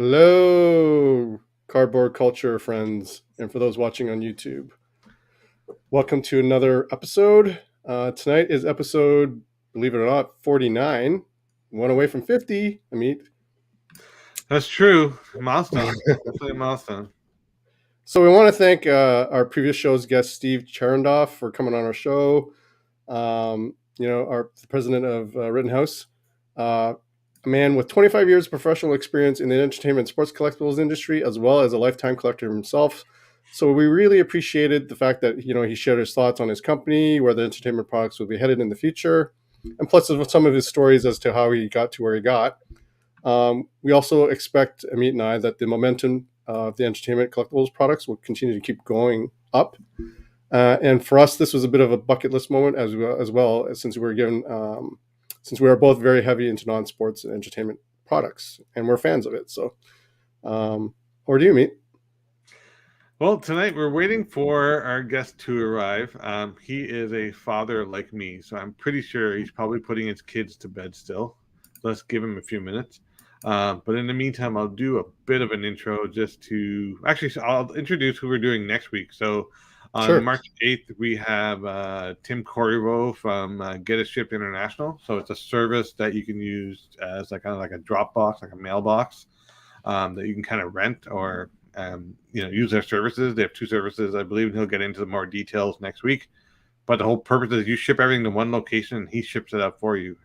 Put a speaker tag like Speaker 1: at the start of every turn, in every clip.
Speaker 1: Hello, cardboard culture friends, and for those watching on YouTube. Welcome to another episode. Tonight is episode, believe it or not, 49. One away from 50, Amit.
Speaker 2: That's true. Milestone. Definitely a milestone.
Speaker 1: So we want to thank our previous show's guest, Steve Charendoff, for coming on our show. Our president of Rittenhouse. A man with 25 years of professional experience in the entertainment and sports collectibles industry, as well as a lifetime collector himself. So we really appreciated the fact that he shared his thoughts on his company, where the entertainment products will be headed in the future, and plus some of his stories as to how he got to where he got. We also expect, Amit and I, that the momentum of the entertainment collectibles products will continue to keep going up. And for us, this was a bit of a bucket list moment as well since we were given. Since we are both very heavy into non-sports and entertainment products, and we're fans of it. So, or do you meet?
Speaker 2: Well, tonight we're waiting for our guest to arrive. He is a father like me, so I'm pretty sure he's probably putting his kids to bed still. Let's give him a few minutes. But in the meantime, I'll do a bit of an intro I'll introduce who we're doing next week. So on March 8th, we have Tim Corriveau from Get It Shipped International. So it's a service that you can use as kind of like a drop box, like a mailbox that you can kind of rent or use their services. They have two services, I believe, and he'll get into more details next week. But the whole purpose is you ship everything to one location and he ships it up for you.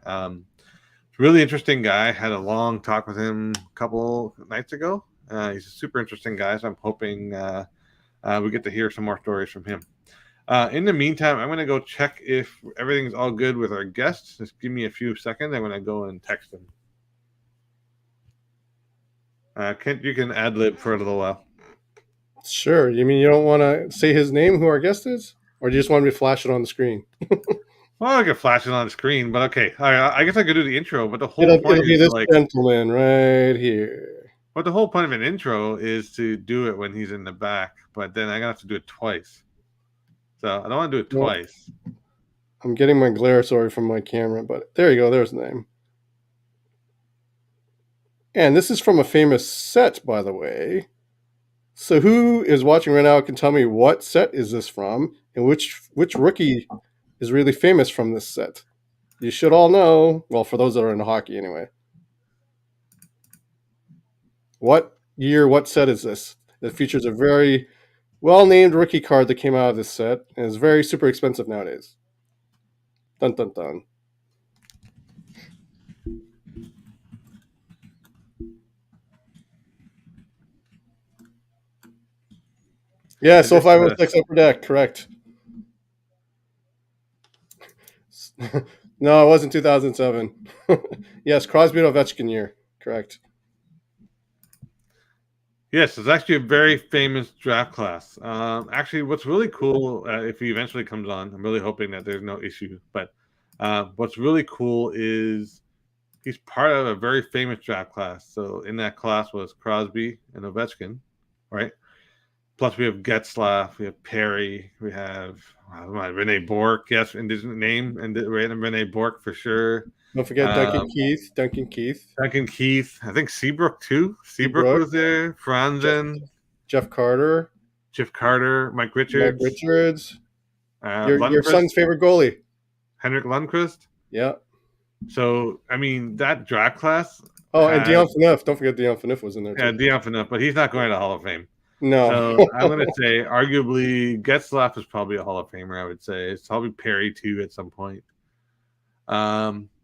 Speaker 2: Really interesting guy. Had a long talk with him a couple nights ago. He's a super interesting guy, so I'm hoping we get to hear some more stories from him. In the meantime, I'm going to go check if everything's all good with our guests. Just give me a few seconds. I'm going to go and text him. Kent, you can ad-lib for a little while.
Speaker 1: Sure. You mean you don't want to say his name, who our guest is? Or do you just want me to flash it on the screen?
Speaker 2: Well, I can flash it on the screen, but okay. I guess I could do the intro, but the whole point
Speaker 1: is this gentleman right here.
Speaker 2: But the whole point of an intro is to do it when he's in the back, but then I'm going to have to do it twice. So I don't want to do it twice.
Speaker 1: I'm getting my glare, from my camera, but there you go. There's the name. And this is from a famous set, by the way. So who is watching right now can tell me what set is this from and which rookie is really famous from this set. You should all know. Well, for those that are into hockey anyway. What year, what set is this? It features a very well-named rookie card that came out of this set and is very super expensive nowadays. Dun, dun, dun. Yeah, so 506 Upper Deck, correct. No, it wasn't 2007. Yes, Crosby and Ovechkin year, correct.
Speaker 2: Yes, it's actually a very famous draft class. Actually, what's really cool, if he eventually comes on, I'm really hoping that there's no issue, but what's really cool is he's part of a very famous draft class. So in that class was Crosby and Ovechkin, right? Plus we have Getzlaf, we have Perry, we have Rene Bourque, yes, in his name, and Rene Bourque for sure.
Speaker 1: Don't forget Duncan
Speaker 2: Keith. I think Seabrook too. Seabrook was there. Franzen.
Speaker 1: Jeff Carter.
Speaker 2: Mike Richards.
Speaker 1: Your son's favorite goalie.
Speaker 2: Henrik Lundqvist.
Speaker 1: Yeah.
Speaker 2: So, I mean, that draft class.
Speaker 1: Oh, and Dion Phaneuf. Don't forget Dion Phaneuf was in there too.
Speaker 2: Yeah, Dion Phaneuf, but he's not going to Hall of Fame.
Speaker 1: No.
Speaker 2: So I'm going to say arguably Getzlaf is probably a Hall of Famer, I would say. It's probably Perry too at some point.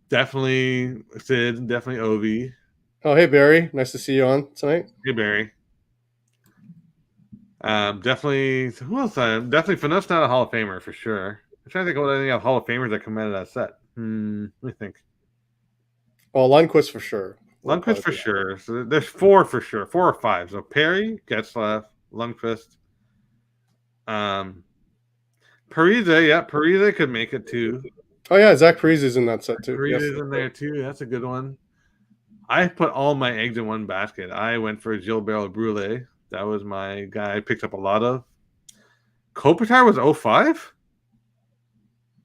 Speaker 2: Definitely Sid, definitely Ovi.
Speaker 1: Oh, hey, Barry. Nice to see you on tonight.
Speaker 2: Hey, Barry. Definitely, who else? Definitely Phaneuf's not a Hall of Famer for sure. I'm trying to think of any Hall of Famers that come out of that set. Let me think.
Speaker 1: Oh, Lundqvist for sure.
Speaker 2: Lundqvist for sure. So there's four for sure. 4 or 5. So Perry, Getzlaf, Lundqvist. Parise, yeah, Parise could make it too.
Speaker 1: Oh yeah, Zach Parise is in that set too.
Speaker 2: Parise is in there too. That's a good one. I put all my eggs in one basket. I went for Gilbert Brule. That was my guy I picked up a lot of. Kopitar was 05?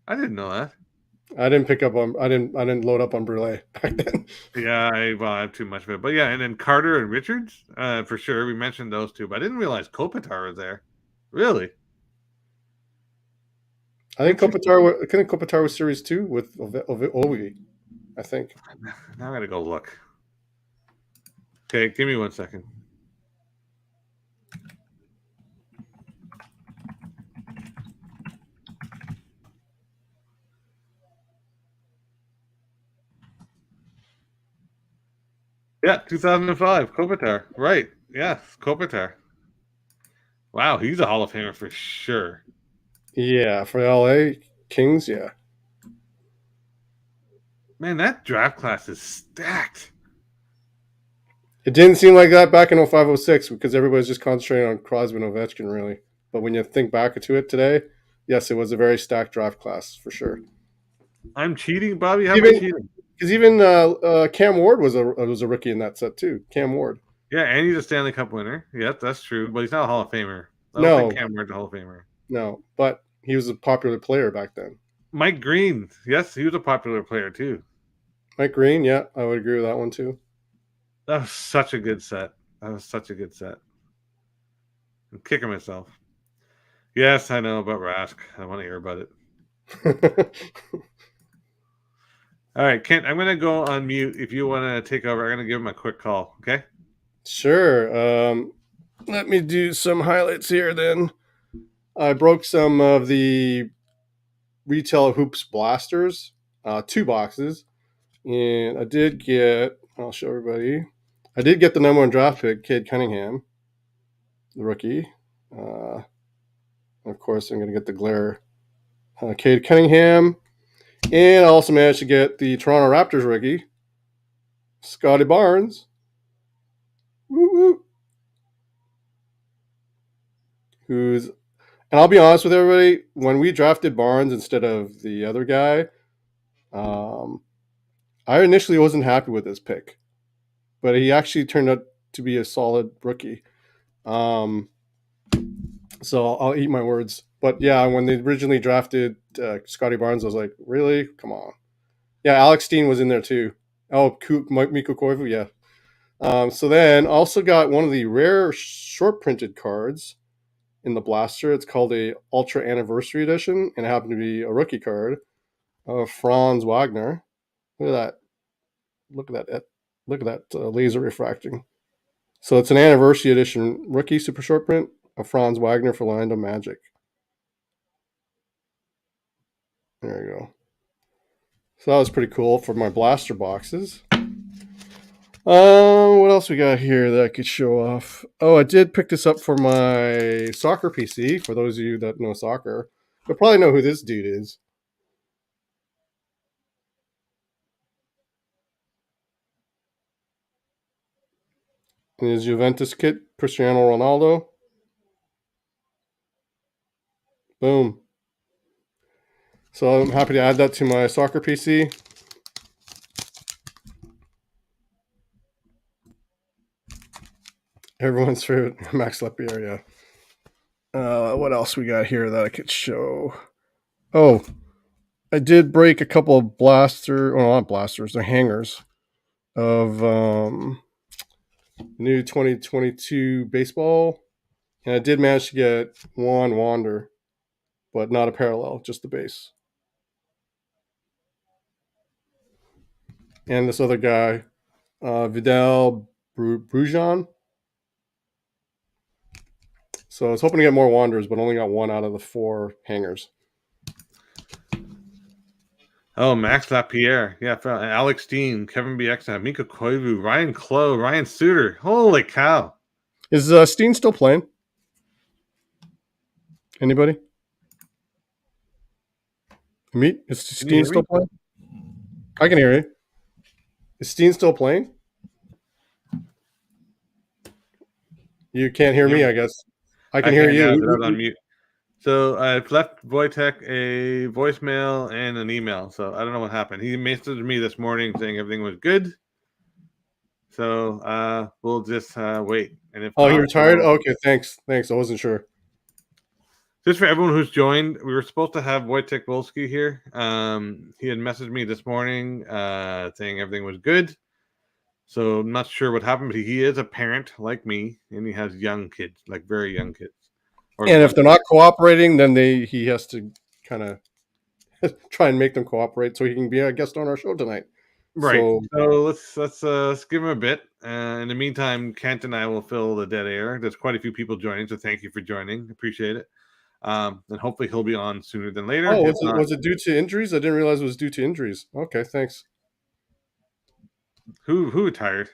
Speaker 2: I didn't know that.
Speaker 1: I didn't pick up on. I didn't load up on Brule back then.
Speaker 2: Yeah, I have too much of it. But yeah, and then Carter and Richards, for sure. We mentioned those two, but I didn't realize Kopitar was there. Really?
Speaker 1: I think Kopitar was Series 2 with Ovi. I think.
Speaker 2: Now I gotta go look. Okay, give me 1 second. Yeah, 2005, Kopitar. Right. Yeah, Kopitar. Wow, he's a Hall of Famer for sure.
Speaker 1: Yeah, for the LA Kings, yeah.
Speaker 2: Man, that draft class is stacked.
Speaker 1: It didn't seem like that back in 05, 06 because everybody's just concentrating on Crosby and Ovechkin, really. But when you think back to it today, yes, it was a very stacked draft class for sure.
Speaker 2: I'm cheating, Bobby. How am I cheating?
Speaker 1: Because even Cam Ward was a rookie in that set too. Cam Ward.
Speaker 2: Yeah, and he's a Stanley Cup winner. Yeah, that's true. But he's not a Hall of Famer. I don't
Speaker 1: No,
Speaker 2: think Cam Ward's a Hall of Famer.
Speaker 1: no, but he was a popular player back then.
Speaker 2: Mike Green. Yes, he was a popular player too.
Speaker 1: Mike Green, yeah, I would agree with that one too.
Speaker 2: That was such a good set. I'm kicking myself. Yes, I know about Rask. I want to hear about it. All right, Kent, I'm going to go on mute. If you want to take over, I'm going to give him a quick call, okay?
Speaker 1: Sure. Let me do some highlights here then. I broke some of the retail hoops blasters, 2 boxes. And I did get, I'll show everybody. I did get the number 1 draft pick, Cade Cunningham, the rookie. Of course, I'm going to get the glare, Cade Cunningham. And I also managed to get the Toronto Raptors rookie, Scotty Barnes. Woo woo. And I'll be honest with everybody, when we drafted Barnes instead of the other guy, I initially wasn't happy with this pick, but he actually turned out to be a solid rookie. So I'll eat my words. But yeah, when they originally drafted Scotty Barnes, I was like, really? Come on. Yeah, Alex Steen was in there too. Oh, Mikko Koivu, yeah. So then also got one of the rare short printed cards in the blaster. It's called a Ultra Anniversary Edition, and it happened to be a rookie card of Franz Wagner. Look at that. Look at that laser refracting. So it's an Anniversary Edition rookie super short print of Franz Wagner for Orlando Magic. There you go. So that was pretty cool for my blaster boxes. What else we got here that I could show off? Oh, I did pick this up for my soccer PC. For those of you that know soccer, you'll probably know who this dude is. And his Juventus kit, Cristiano Ronaldo. Boom. So I'm happy to add that to my soccer PC. Everyone's favorite Max Lapierre, yeah. What else we got here that I could show? Oh, I did break a couple of not blasters, they're hangers of new 2022 baseball. And I did manage to get one Wander, but not a parallel, just the base. And this other guy, Vidal Brujan. So I was hoping to get more Wanders, but only got one out of the 4 hangers.
Speaker 2: Oh, Max Lapierre. Yeah, Alex Steen, Kevin BX, Mikko Koivu, Ryan Clough, Ryan Suter. Holy cow.
Speaker 1: Is Steen still playing? Anybody? Meet? Is Steen still playing? I can hear you. Is Steen still playing? You can't hear me, I guess. I can hear you.
Speaker 2: I was on mute. So I've left Wojtek a voicemail and an email. So I don't know what happened. He messaged me this morning saying everything was good. So we'll just wait. And if
Speaker 1: he retired? Okay, thanks. I wasn't sure.
Speaker 2: Just for everyone who's joined, we were supposed to have Wojtek Wolski here. He had messaged me this morning saying everything was good. So I'm not sure what happened, but he is a parent like me, and he has young kids, like very young kids.
Speaker 1: And if they're not cooperating, then he has to kind of try and make them cooperate so he can be a guest on our show tonight.
Speaker 2: Right. So let's give him a bit. In the meantime, Kent and I will fill the dead air. There's quite a few people joining, so thank you for joining. Appreciate it. And hopefully he'll be on sooner than later.
Speaker 1: Oh, was it due to injuries? I didn't realize it was due to injuries. Okay, thanks.
Speaker 2: Who retired?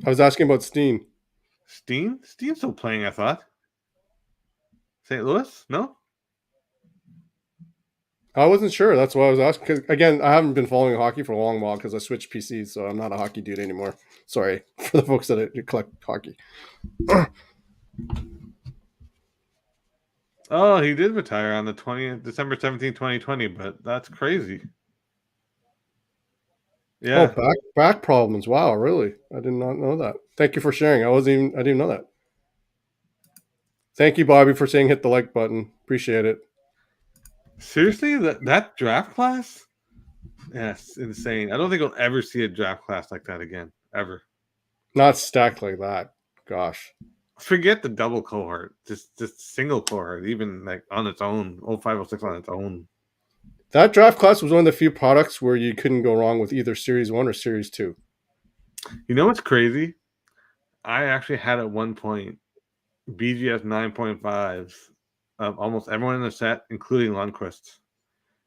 Speaker 1: I was asking about Steen.
Speaker 2: Steen's still playing, I thought. St. Louis? No?
Speaker 1: I wasn't sure. That's why I was asking. Because again, I haven't been following hockey for a long while because I switched PCs, so I'm not a hockey dude anymore. Sorry for the folks that collect hockey.
Speaker 2: Oh, he did retire on the December 17th, 2020, but that's crazy. Yeah.
Speaker 1: Oh, back problems. Wow, really? I did not know that. Thank you for sharing. I didn't even know that. Thank you, Bobby, for saying hit the like button. Appreciate it.
Speaker 2: Seriously, that draft class? Yes, insane. I don't think I'll ever see a draft class like that again, ever.
Speaker 1: Not stacked like that. Gosh.
Speaker 2: Forget the double cohort, just single cohort, even like on its own, 0506 on its own.
Speaker 1: That draft class was one of the few products where you couldn't go wrong with either Series 1 or Series 2.
Speaker 2: You know what's crazy? I actually had at one point BGS 9.5s of almost everyone in the set, including Lundqvist.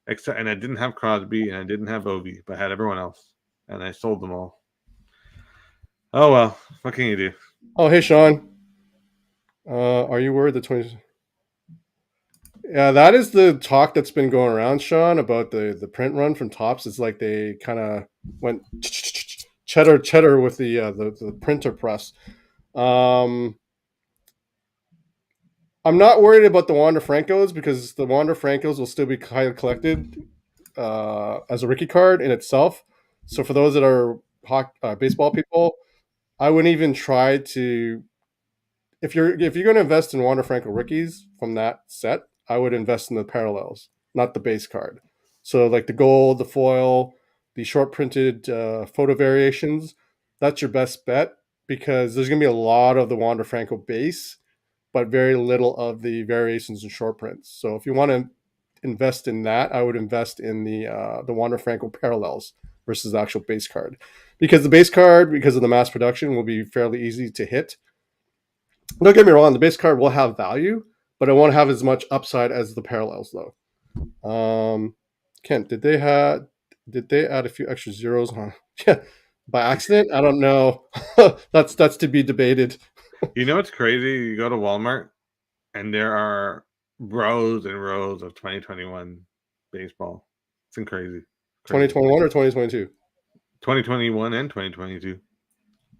Speaker 2: And I didn't have Crosby and I didn't have Ovi, but I had everyone else. And I sold them all. Oh, well. What can you do?
Speaker 1: Oh, hey, Sean. Are you worried the 20... Yeah, that is the talk that's been going around, Sean, about the print run from Topps. It's like they kind of went cheddar with the printer press. I'm not worried about the Wander Francos because the Wander Francos will still be collected as a rookie card in itself. So for those that are baseball people, I wouldn't even try to. If you're going to invest in Wander Franco rookies from that set, I would invest in the parallels, not the base card. So like the gold, the foil, the short printed photo variations, that's your best bet because there's going to be a lot of the Wander Franco base, but very little of the variations and short prints. So if you want to invest in that, I would invest in the Wander Franco parallels versus the actual base card, because the base card, because of the mass production, will be fairly easy to hit. Don't get me wrong, the base card will have value, but it won't have as much upside as the parallels, though. Kent, did they add a few extra zeros? Yeah, by accident? I don't know. that's to be debated.
Speaker 2: You know what's crazy? You go to Walmart, and there are rows and rows of 2021 baseball. It's crazy.
Speaker 1: 2021 or 2022?
Speaker 2: 2021 and 2022.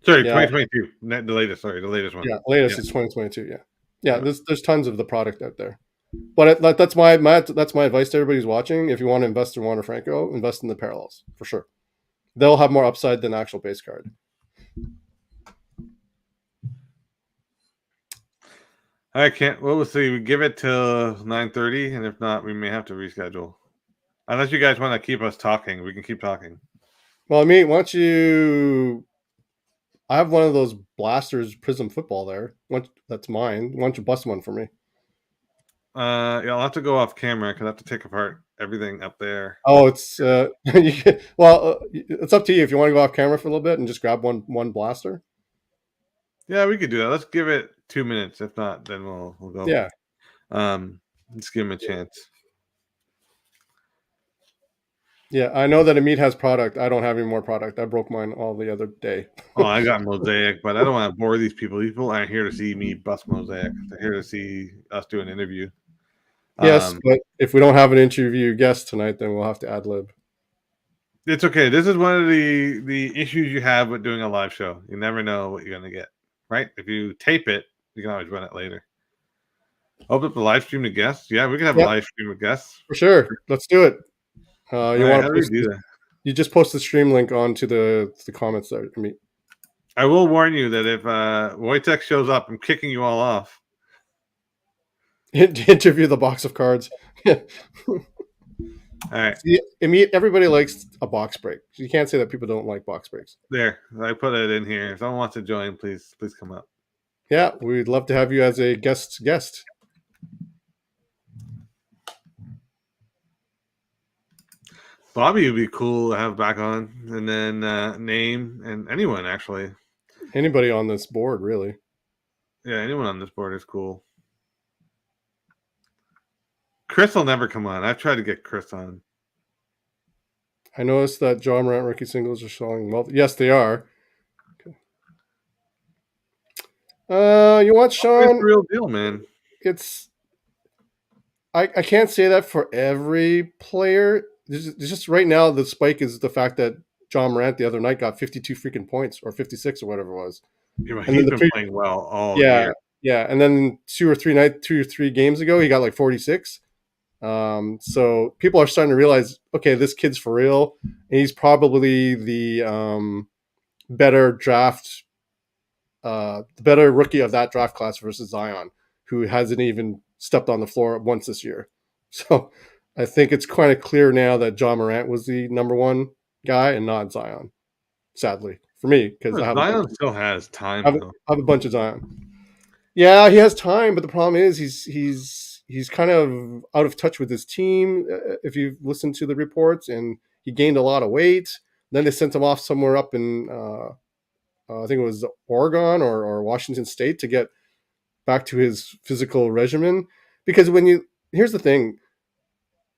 Speaker 2: Sorry, yeah. 2022. The latest. Sorry, the latest one.
Speaker 1: Yeah, the latest is 2022. Yeah. There's tons of the product out there, but that's my advice to everybody who's watching. If you want to invest in Wander Franco, invest in the parallels for sure. They'll have more upside than the actual base card.
Speaker 2: I can't. Well, we'll see. We give it till 9:30, and if not, we may have to reschedule. Unless you guys want to keep us talking, we can keep talking.
Speaker 1: Well, I mean, why don't you? I have one of those blasters Prism football there. That's mine. Why don't you bust one for me?
Speaker 2: Yeah, I'll have to go off camera because I have to take apart everything up there.
Speaker 1: Oh, it's it's up to you if you want to go off camera for a little bit and just grab one blaster.
Speaker 2: Yeah, we could do that. Let's give it 2 minutes. If not, then we'll go.
Speaker 1: Yeah.
Speaker 2: Let's give him a chance.
Speaker 1: Yeah, I know that Amit has product. I don't have any more product. I broke mine all the other day.
Speaker 2: Oh, I got Mosaic, but I don't want to bore these people. These people aren't here to see me bust Mosaic. They're here to see us do an interview.
Speaker 1: Yes, but if we don't have an interview guest tonight, then we'll have to ad lib.
Speaker 2: It's okay. This is one of the issues you have with doing a live show. You never know what you're going to get, right? If you tape it, you can always run it later. Open up the live stream to guests. Yeah, we can have a live stream with guests.
Speaker 1: For sure. Let's do it.
Speaker 2: You
Speaker 1: just post the stream link onto the comments there.
Speaker 2: I will warn you that if Wojtek shows up, I'm kicking you all off.
Speaker 1: Interview the box of cards.
Speaker 2: All right.
Speaker 1: See, everybody likes a box break. You can't say that people don't like box breaks.
Speaker 2: There. I put it in here. If someone wants to join, please come up.
Speaker 1: Yeah, we'd love to have you as a guest.
Speaker 2: Bobby would be cool to have back on, and then name and anyone actually.
Speaker 1: Anybody on this board, really.
Speaker 2: Yeah, anyone on this board is cool. Chris will never come on. I've tried to get Chris on.
Speaker 1: I noticed that John Morant rookie singles are showing well. Yes, they are. You want Sean?
Speaker 2: It's the real deal, man.
Speaker 1: It's I can't say that for every player. There's just right now the spike is the fact that John Morant the other night got 52 freaking points or 56 or whatever it was.
Speaker 2: Yeah, he's been playing well all year.
Speaker 1: Yeah, and then two or three games ago he got like 46. So people are starting to realize, okay, this kid's for real, and he's probably the better rookie of that draft class versus Zion, who hasn't even stepped on the floor once this year. So I think it's kind of clear now that John Morant was the number one guy and not Zion, sadly for me, because
Speaker 2: Zion still has time.
Speaker 1: I have a bunch of Zion. Yeah, he has time, but the problem is he's kind of out of touch with his team. If you've listened to the reports, and he gained a lot of weight. Then they sent him off somewhere up in I think it was Oregon or Washington State to get back to his physical regimen. Because here's the thing,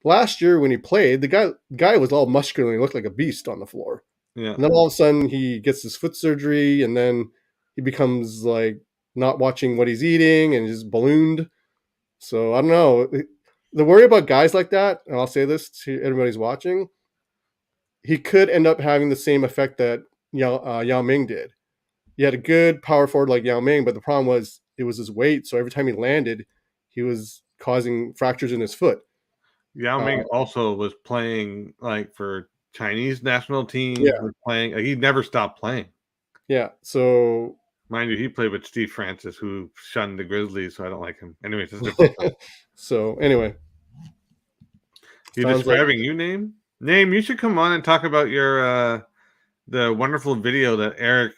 Speaker 1: last year when he played, the guy was all muscular and he looked like a beast on the floor.
Speaker 2: Yeah.
Speaker 1: And then all of a sudden he gets his foot surgery, and then he becomes like not watching what he's eating and just ballooned. So I don't know. The worry about guys like that, and I'll say this to everybody's watching, he could end up having the same effect that Yao Ming did. He had a good power forward like Yao Ming, but the problem was it was his weight. So every time he landed, he was causing fractures in his foot.
Speaker 2: Yao Ming also was playing like for Chinese national team.
Speaker 1: Yeah.
Speaker 2: Was playing. He never stopped playing.
Speaker 1: Yeah. So
Speaker 2: mind you, he played with Steve Francis, who shunned the Grizzlies, so I don't like him. Anyways, that's different.
Speaker 1: So anyway,
Speaker 2: you're describing you, Name. You should come on and talk about your the wonderful video that Eric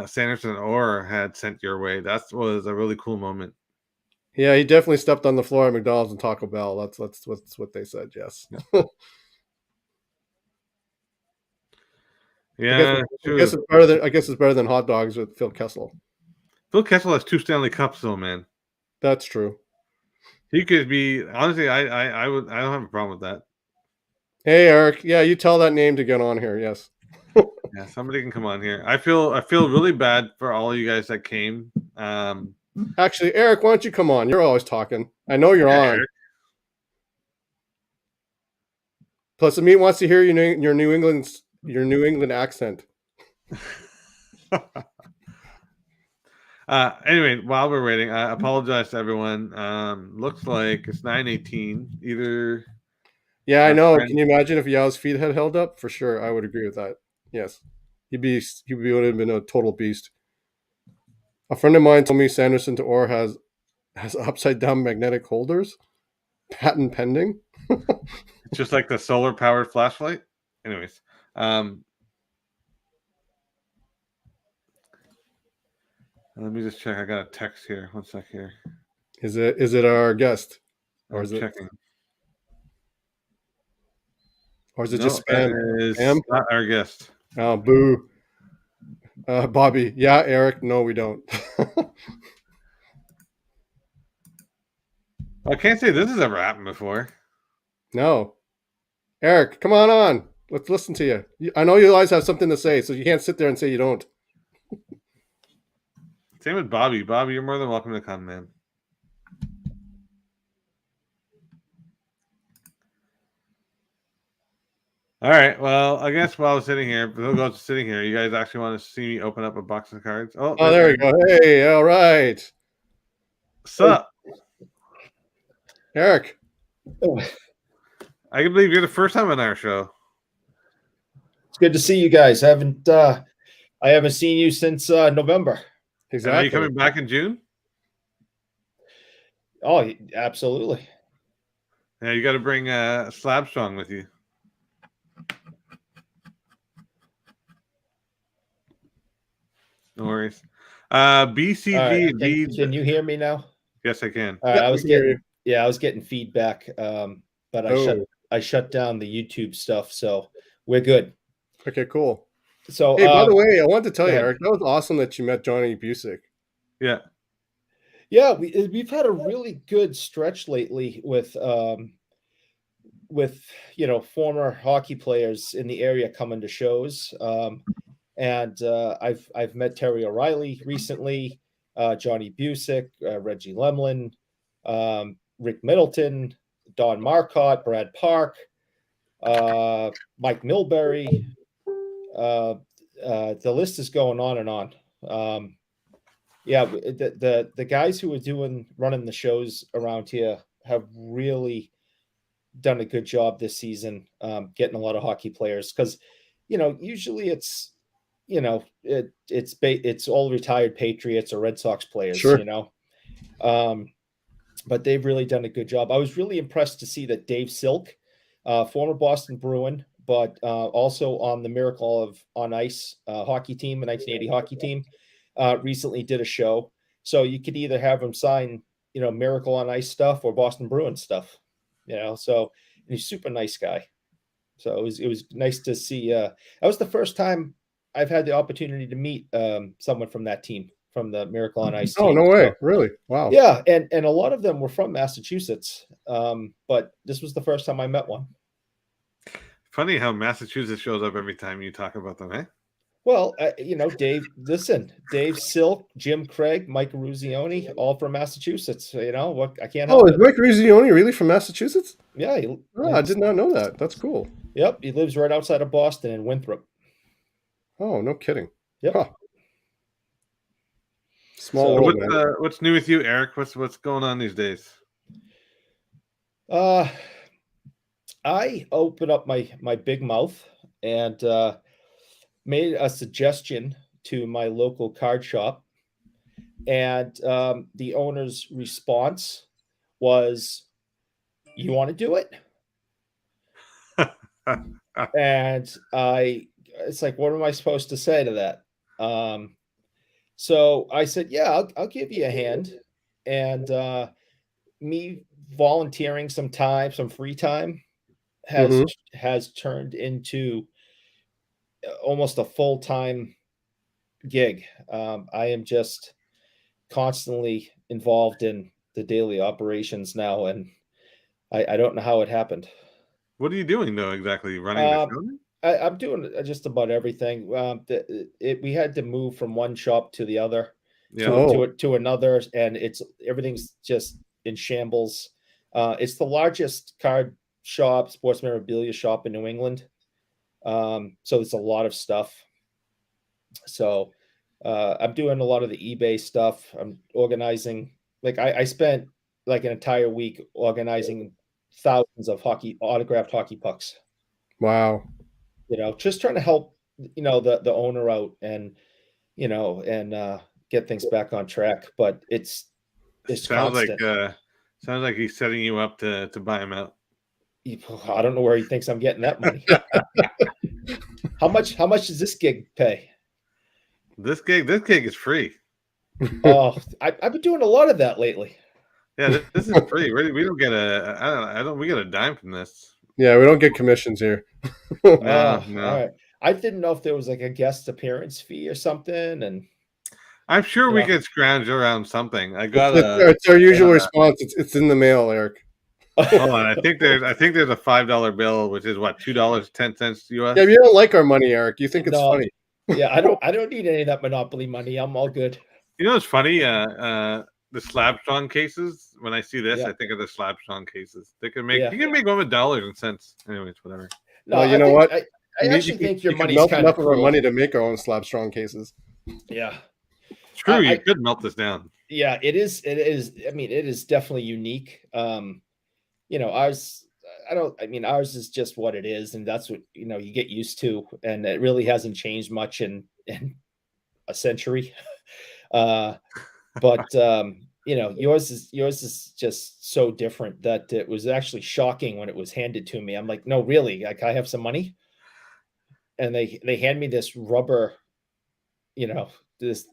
Speaker 2: Sanderson Orr had sent your way. That was a really cool moment.
Speaker 1: Yeah, he definitely stepped on the floor at McDonald's and Taco Bell. That's what they said. Yes.
Speaker 2: Yeah,
Speaker 1: I guess it's better than hot dogs with Phil Kessel.
Speaker 2: Phil Kessel has 2 Stanley Cups, though, man.
Speaker 1: That's true.
Speaker 2: He could be honestly. I don't have a problem with that.
Speaker 1: Hey, Eric. Yeah, you tell that name to get on here. Yes.
Speaker 2: Yeah, somebody can come on here. I feel really bad for all of you guys that came.
Speaker 1: Actually, Eric, why don't you come on? You're always talking. I know you're on.
Speaker 2: Eric.
Speaker 1: Plus, Amit wants to hear your New England accent.
Speaker 2: Anyway, while we're waiting, I apologize to everyone. Looks like it's 9:18. Either.
Speaker 1: Yeah, I know. Can you imagine if Yao's feet had held up? For sure, I would agree with that. Yes, he would have been a total beast. A friend of mine told me Sanderson to Orr has upside down magnetic holders, patent pending.
Speaker 2: It's just like the solar powered flashlight. Anyways, let me just check. I got a text here. 1 sec here.
Speaker 1: Is it our guest, or
Speaker 2: I'm
Speaker 1: is it
Speaker 2: checking?
Speaker 1: Or is it just spam?
Speaker 2: Spam? Not our guest.
Speaker 1: Oh, boo. Bobby. Yeah, Eric. No, we don't.
Speaker 2: I can't say this has ever happened before.
Speaker 1: No. Eric, come on. Let's listen to you. I know you always have something to say, so you can't sit there and say you don't.
Speaker 2: Same with Bobby. Bobby, you're more than welcome to come, man. All right. Well, I guess while I was sitting here, you guys actually want to see me open up a box of cards?
Speaker 1: Oh, there we go. Hey, all right.
Speaker 2: Sup?
Speaker 1: Eric.
Speaker 2: I can believe you're the first time on our show.
Speaker 3: It's good to see you guys. I haven't seen you since November.
Speaker 2: Exactly. Are you coming back in June?
Speaker 3: Oh, absolutely.
Speaker 2: Yeah, you got to bring Slab Strong with you. No worries. BCG indeed.
Speaker 3: Can you hear me now?
Speaker 2: Yes, I can.
Speaker 3: All right,
Speaker 1: Yep,
Speaker 3: I
Speaker 1: we
Speaker 3: was
Speaker 1: can hear
Speaker 3: getting I was getting feedback, but I shut down the YouTube stuff, so we're good.
Speaker 1: Okay, cool.
Speaker 3: So,
Speaker 1: hey, by the way, I wanted to tell you,
Speaker 3: ahead.
Speaker 1: Eric, that was awesome that you met Johnny Busick.
Speaker 2: Yeah.
Speaker 3: Yeah, we've had a really good stretch lately with former hockey players in the area coming to shows. And I've met Terry O'Reilly recently, Johnny Busick, Reggie Lemlin, Rick Middleton, Don Marcotte, Brad Park, Mike Milbury. The list is going on and on. Yeah, the guys who are running the shows around here have really done a good job this season, getting a lot of hockey players, because usually it's it's all retired Patriots or Red Sox players.
Speaker 1: Sure.
Speaker 3: But they've really done a good job. I was really impressed to see that Dave Silk, former Boston Bruin, but also on the Miracle on Ice hockey team, the 1980 hockey team, recently did a show. So you could either have him sign, Miracle on Ice stuff or Boston Bruins stuff. So he's a super nice guy. So it was nice to see. That was the first time I've had the opportunity to meet someone from that team, from the Miracle on Ice team.
Speaker 1: Oh, no way. Really? Wow.
Speaker 3: Yeah. And a lot of them were from Massachusetts. But this was the first time I met one.
Speaker 2: Funny how Massachusetts shows up every time you talk about them, eh?
Speaker 3: Well, Dave Silk, Jim Craig, Mike Ruzioni, all from Massachusetts. What I can't help
Speaker 1: Oh, is Mike Ruzioni really from Massachusetts?
Speaker 3: Yeah.
Speaker 1: I did not know that. That's cool.
Speaker 3: Yep. He lives right outside of Boston in Winthrop.
Speaker 1: Oh, no kidding.
Speaker 3: Yep.
Speaker 1: Huh. Small world, man.
Speaker 2: What's new with you, Eric? What's going on these days?
Speaker 3: I opened up my big mouth and made a suggestion to my local card shop, and the owner's response was, "You want to do it?" And it's like, what am I supposed to say to that? So I said, "Yeah, I'll give you a hand," and me volunteering some time, some free time, has turned into almost a full-time gig. I am just constantly involved in the daily operations now, and I don't know how it happened.
Speaker 2: What are you doing though exactly? Running the show?
Speaker 3: I'm doing just about everything. We had to move from one shop to the other, to another, and everything's just in shambles. It's the largest card shop, sports memorabilia shop in New England. So it's a lot of stuff. So I'm doing a lot of the eBay stuff. I'm organizing. Like I spent like an entire week organizing thousands of autographed hockey pucks.
Speaker 1: Wow.
Speaker 3: Just trying to help, the owner out and get things back on track. But it's
Speaker 2: sounds
Speaker 3: constant.
Speaker 2: Sounds like he's setting you up to buy him out.
Speaker 3: I don't know where he thinks I'm getting that money. How much does this gig pay?
Speaker 2: This gig is free.
Speaker 3: Oh, I've been doing a lot of that lately.
Speaker 2: Yeah, this is free. We don't get we get a dime from this.
Speaker 1: Yeah, we don't get commissions here.
Speaker 2: No.
Speaker 3: All right. I didn't know if there was like a guest appearance fee or something, and
Speaker 2: I'm sure we could scrounge around something.
Speaker 1: It's our usual response. It's in the mail, Eric.
Speaker 2: Hold on, I think there's a $5 bill, which is what, $2.10 US.
Speaker 1: Yeah, you don't like our money, Eric. You think it's funny.
Speaker 3: Yeah, I don't need any of that Monopoly money. I'm all good.
Speaker 2: You know what's funny? The Slab Strong cases. When I see this, I think of the Slab Strong cases. You can make one with dollars and cents. Anyways, whatever.
Speaker 1: No, well, you know what?
Speaker 3: I actually think your money's kind
Speaker 1: enough
Speaker 3: of
Speaker 1: of our money to make our own Slab Strong cases.
Speaker 3: Yeah,
Speaker 2: it's true. You could melt this down.
Speaker 3: Yeah, it is. I mean, it is definitely unique. Ours. Ours is just what it is, and that's what you get used to, and it really hasn't changed much in a century. But yours is just so different that it was actually shocking when it was handed to me. I'm like, no, really? Like, I have some money, and they hand me this rubber, this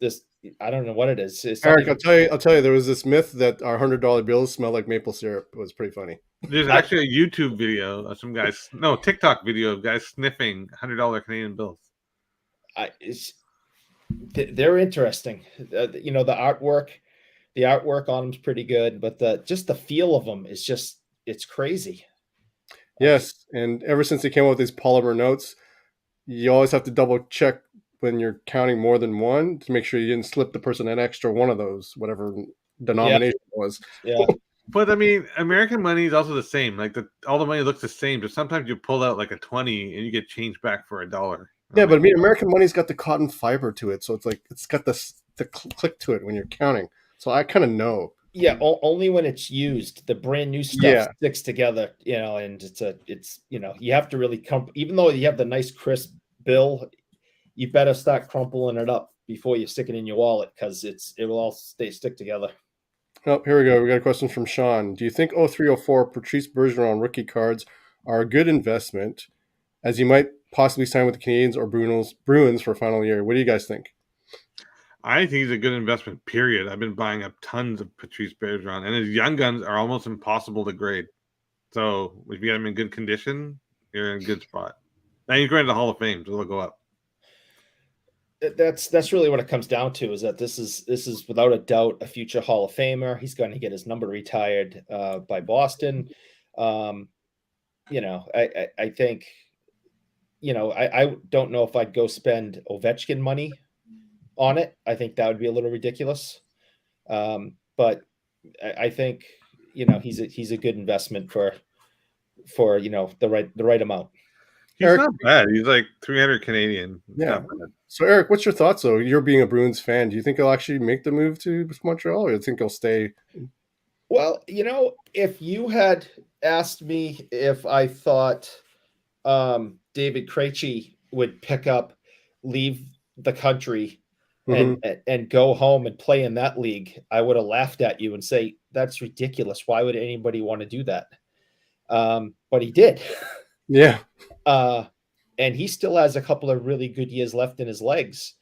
Speaker 3: I don't know what it is. It's
Speaker 1: Eric, I'll tell you, there was this myth that our $100 bills smell like maple syrup. It was pretty funny.
Speaker 2: There's actually a YouTube video of some guys, TikTok video of guys sniffing $100 Canadian bills.
Speaker 3: They're interesting. The artwork on them is pretty good, but the feel of them is it's crazy.
Speaker 1: Yes, and ever since they came out with these polymer notes, you always have to double check when you're counting more than one to make sure you didn't slip the person an extra one of those, whatever denomination it was.
Speaker 3: Yeah.
Speaker 2: But I mean, American money is also the same. Like all the money looks the same, but sometimes you pull out like a 20 and you get change back for $1.
Speaker 1: Yeah, but I mean, American money's got the cotton fiber to it, so it's like it's got the click to it when you're counting. So I kind of know.
Speaker 3: Yeah, only when it's used, the brand new stuff sticks together, and it's you have to really even though you have the nice crisp bill, you better start crumpling it up before you stick it in your wallet, because it will all stick together.
Speaker 1: Oh, here we go. We got a question from Sean. Do you think 0304 Patrice Bergeron rookie cards are a good investment, as you might possibly sign with the Canadiens or Bruins for a final year? What do you guys think?
Speaker 2: I think he's a good investment, period. I've been buying up tons of Patrice Bergeron, and his young guns are almost impossible to grade. So if you get him in good condition, you're in a good spot. Now he's going to the Hall of Fame, so they'll go up.
Speaker 3: That's really what it comes down to, is that this is without a doubt a future Hall of Famer. He's going to get his number retired by Boston. I think, I don't know if I'd go spend Ovechkin money on it. I think that would be a little ridiculous. But I think, he's a good investment for the right amount.
Speaker 2: He's
Speaker 1: Eric,
Speaker 2: not bad. He's like 300 Canadian.
Speaker 1: Yeah. So Eric, what's your thoughts though? You're being a Bruins fan. Do you think he'll actually make the move to Montreal, or do you think he'll stay?
Speaker 3: Well, if you had asked me if I thought David Krejci would leave the country and go home and play in that league, I would have laughed at you and say, that's ridiculous. Why would anybody want to do that? But he did.
Speaker 1: Yeah.
Speaker 3: And he still has a couple of really good years left in his legs.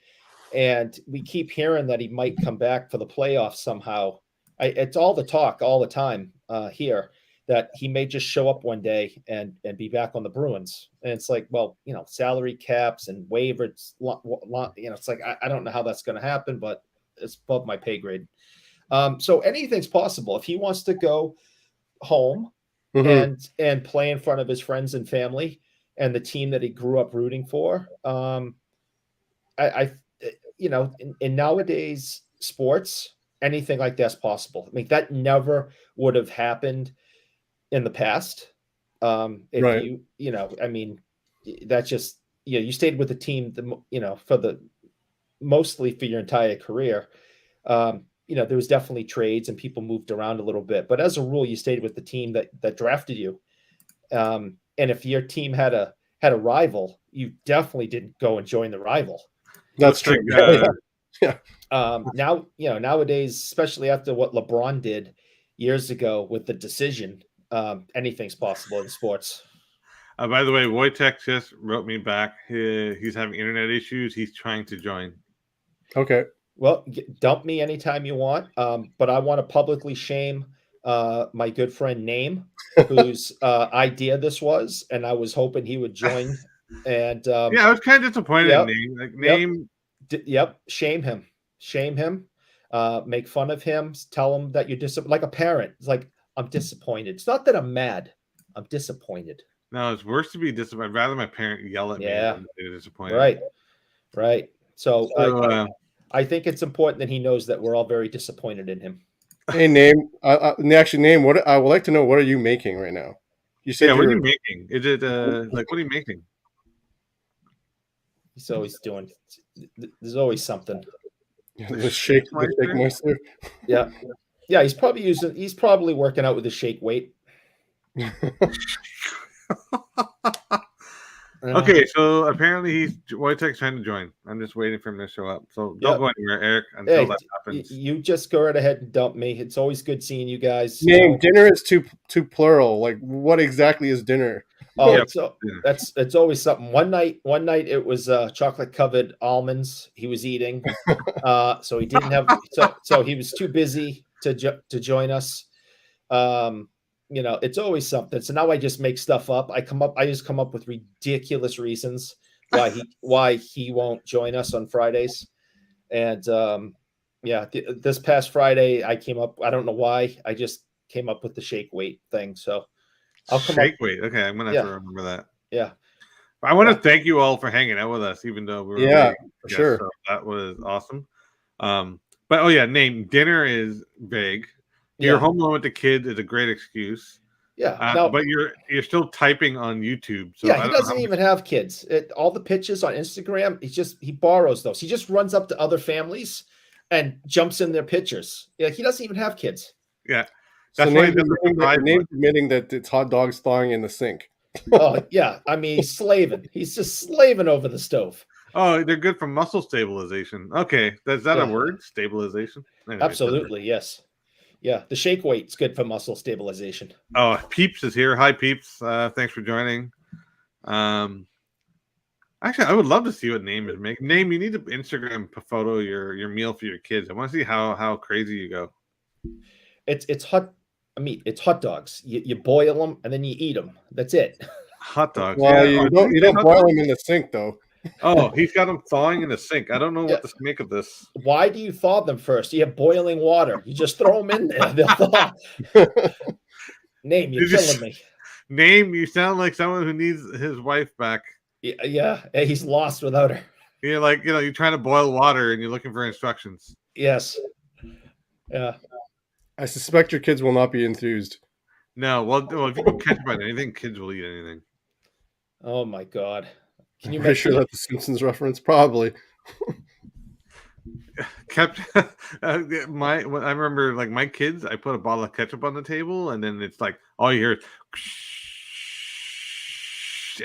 Speaker 3: And we keep hearing that he might come back for the playoffs somehow. It's all the talk all the time here, that he may just show up one day and be back on the Bruins. And it's like, well, salary caps and waivers, it's like, I don't know how that's going to happen, but it's above my pay grade. So anything's possible. If he wants to go home and play in front of his friends and family and the team that he grew up rooting for, in nowadays sports, anything like that's possible. I mean, that never would have happened in the past. If that's just, you stayed with the team, mostly for your entire career. There was definitely trades and people moved around a little bit, but as a rule, you stayed with the team that drafted you. And if your team had a rival, you definitely didn't go and join the rival.
Speaker 1: That's true.
Speaker 3: Yeah. Now, nowadays, especially after what LeBron did years ago with the decision, anything's possible in sports.
Speaker 2: By the way, Wojtek just wrote me back. He's having internet issues. He's trying to join.
Speaker 1: Okay.
Speaker 3: Well, dump me anytime you want. But I want to publicly shame my good friend Name, whose idea this was, and I was hoping he would join. And
Speaker 2: I was kind of disappointed in Name. Like Name.
Speaker 3: Yep. Shame him. Make fun of him. Tell him that you're disappointed. Like a parent. It's like, I'm disappointed. It's not that I'm mad. I'm disappointed.
Speaker 2: No, it's worse to be disappointed. I'd rather my parent yell at me than be disappointed.
Speaker 3: Right. So I think it's important that he knows that we're all very disappointed in him.
Speaker 1: Hey, Name. Name. What I would like to know. What are you making right now? You said
Speaker 2: what are you making? Is it what are you making?
Speaker 3: He's always doing. There's always something.
Speaker 1: The shake moisture.
Speaker 3: Yeah. He's probably working out with the shake weight.
Speaker 2: Okay, so apparently Wojtek's trying to join. I'm just waiting for him to show up. So don't go anywhere, Eric, until that happens.
Speaker 3: You just go right ahead and dump me. It's always good seeing you guys.
Speaker 1: Name dinner is too plural. Like, what exactly is dinner?
Speaker 3: Oh, it's always something. One night it was chocolate covered almonds he was eating. So he didn't have so he was too busy to join us. It's always something. So now I just make stuff up. I just come up with ridiculous reasons why he won't join us on Fridays. And this past Friday I came up. I don't know why. I just came up with the shake weight thing. So
Speaker 2: I'll come shake weight. Okay, I'm gonna have to remember that.
Speaker 3: Yeah.
Speaker 2: I want to thank you all for hanging out with us, even though we were
Speaker 1: for sure.
Speaker 2: So that was awesome. But name dinner is vague. You're home alone with the kids is a great excuse.
Speaker 3: Yeah,
Speaker 2: but you're still typing on YouTube. So
Speaker 3: he doesn't even have kids. All the pictures on Instagram, he borrows those. He just runs up to other families and jumps in their pictures. Yeah, he doesn't even have kids.
Speaker 2: Yeah,
Speaker 1: that's why name's admitting that it's hot dogs thawing in the sink.
Speaker 3: Oh yeah, I mean he's slaving. He's just slaving over the stove.
Speaker 2: Oh, they're good for muscle stabilization. Okay, is that a word? Stabilization?
Speaker 3: Anyway, absolutely, yes. Yeah, the shake weight's good for muscle stabilization.
Speaker 2: Oh, Peeps is here. Hi, Peeps. Thanks for joining. Actually, I would love to see what Name is making. Name, you need to Instagram photo your meal for your kids. I want to see how crazy you go.
Speaker 3: It's hot meat. It's hot dogs. You boil them and then you eat them. That's it.
Speaker 2: Hot dogs.
Speaker 1: Well, you don't boil them in the sink though.
Speaker 2: Oh, he's got them thawing in the sink. I don't know what to make of this.
Speaker 3: Why do you thaw them first? You have boiling water. You just throw them in there. They'll thaw. Name, you're killing me.
Speaker 2: Name, you sound like someone who needs his wife back.
Speaker 3: Yeah, he's lost without her.
Speaker 2: You're like, you're trying to boil water and you're looking for instructions.
Speaker 3: Yes. Yeah.
Speaker 1: I suspect your kids will not be enthused.
Speaker 2: No, well, if you put ketchup on anything, kids will eat anything.
Speaker 3: Oh my God.
Speaker 1: Can you make sure that's the Simpsons reference? Probably.
Speaker 2: I remember like my kids, I put a bottle of ketchup on the table and then it's like all you hear is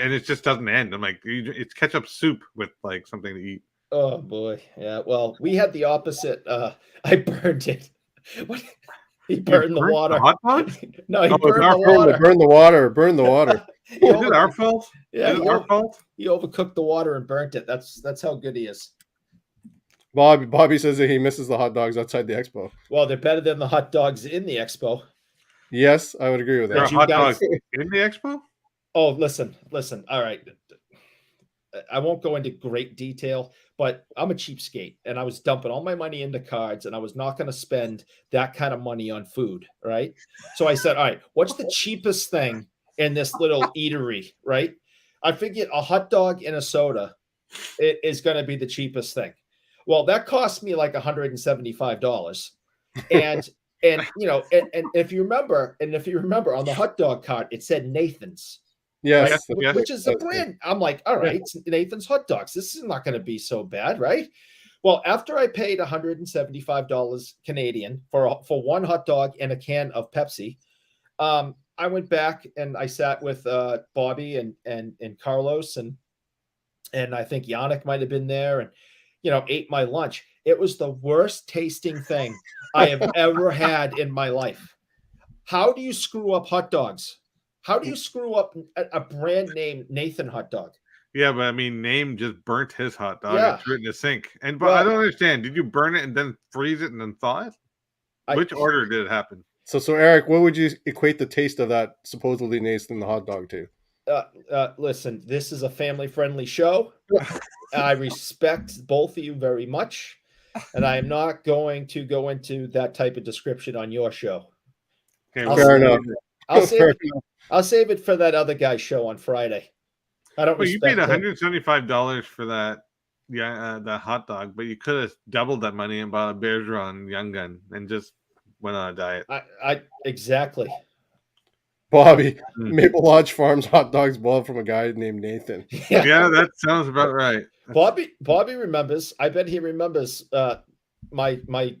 Speaker 2: and it just doesn't end. I'm like, it's ketchup soup with like something to eat.
Speaker 3: Oh boy. Yeah. Well, we had the opposite. I burned it. He burned the water.
Speaker 2: The hot dog?
Speaker 3: No, he burned the water.
Speaker 1: Burn the water. Burn the water.
Speaker 2: Is it our fault?
Speaker 3: Yeah,
Speaker 2: is it our fault?
Speaker 3: He overcooked the water and burnt it. That's how good he is.
Speaker 1: Bobby says that he misses the hot dogs outside the expo.
Speaker 3: Well, they're better than the hot dogs in the expo.
Speaker 1: Yes, I would agree with that.
Speaker 2: There are hot dogs in the expo?
Speaker 3: Oh, listen. All right. I won't go into great detail, but I'm a cheapskate and I was dumping all my money into cards and I was not going to spend that kind of money on food, right? So I said, all right, what's the cheapest thing in this little eatery, right? I figured a hot dog and a soda is going to be the cheapest thing. Well, that cost me like $175. And if you remember on the hot dog cart, it said Nathan's.
Speaker 1: Yes,
Speaker 3: right? Which is a brand. I'm like, all right, it's Nathan's hot dogs. This is not going to be so bad, right? Well, after I paid $175 Canadian for one hot dog and a can of Pepsi, I went back and I sat with Bobby and Carlos and I think Yannick might have been there and ate my lunch. It was the worst tasting thing I have ever had in my life. How do you screw up hot dogs? How do you screw up a brand name Nathan hot dog?
Speaker 2: Yeah, but I mean, Name just burnt his hot dog and threw it in the sink. But I don't understand. Did you burn it and then freeze it and then thaw it? Which order did it happen?
Speaker 1: So Eric, what would you equate the taste of that supposedly Nathan the hot dog to?
Speaker 3: Listen, this is a family-friendly show. I respect both of you very much, and I am not going to go into that type of description on your show.
Speaker 1: Okay, fair enough.
Speaker 3: I'll save it for that other guy's show on Friday. I don't.
Speaker 2: Well, you paid $175 for that, that hot dog, but you could have doubled that money and bought a Bergeron Young Gun and just went on a diet.
Speaker 3: I exactly.
Speaker 1: Bobby, Maple Lodge Farms hot dogs boiled from a guy named Nathan.
Speaker 2: Yeah, that sounds about right.
Speaker 3: Bobby remembers. I bet he remembers my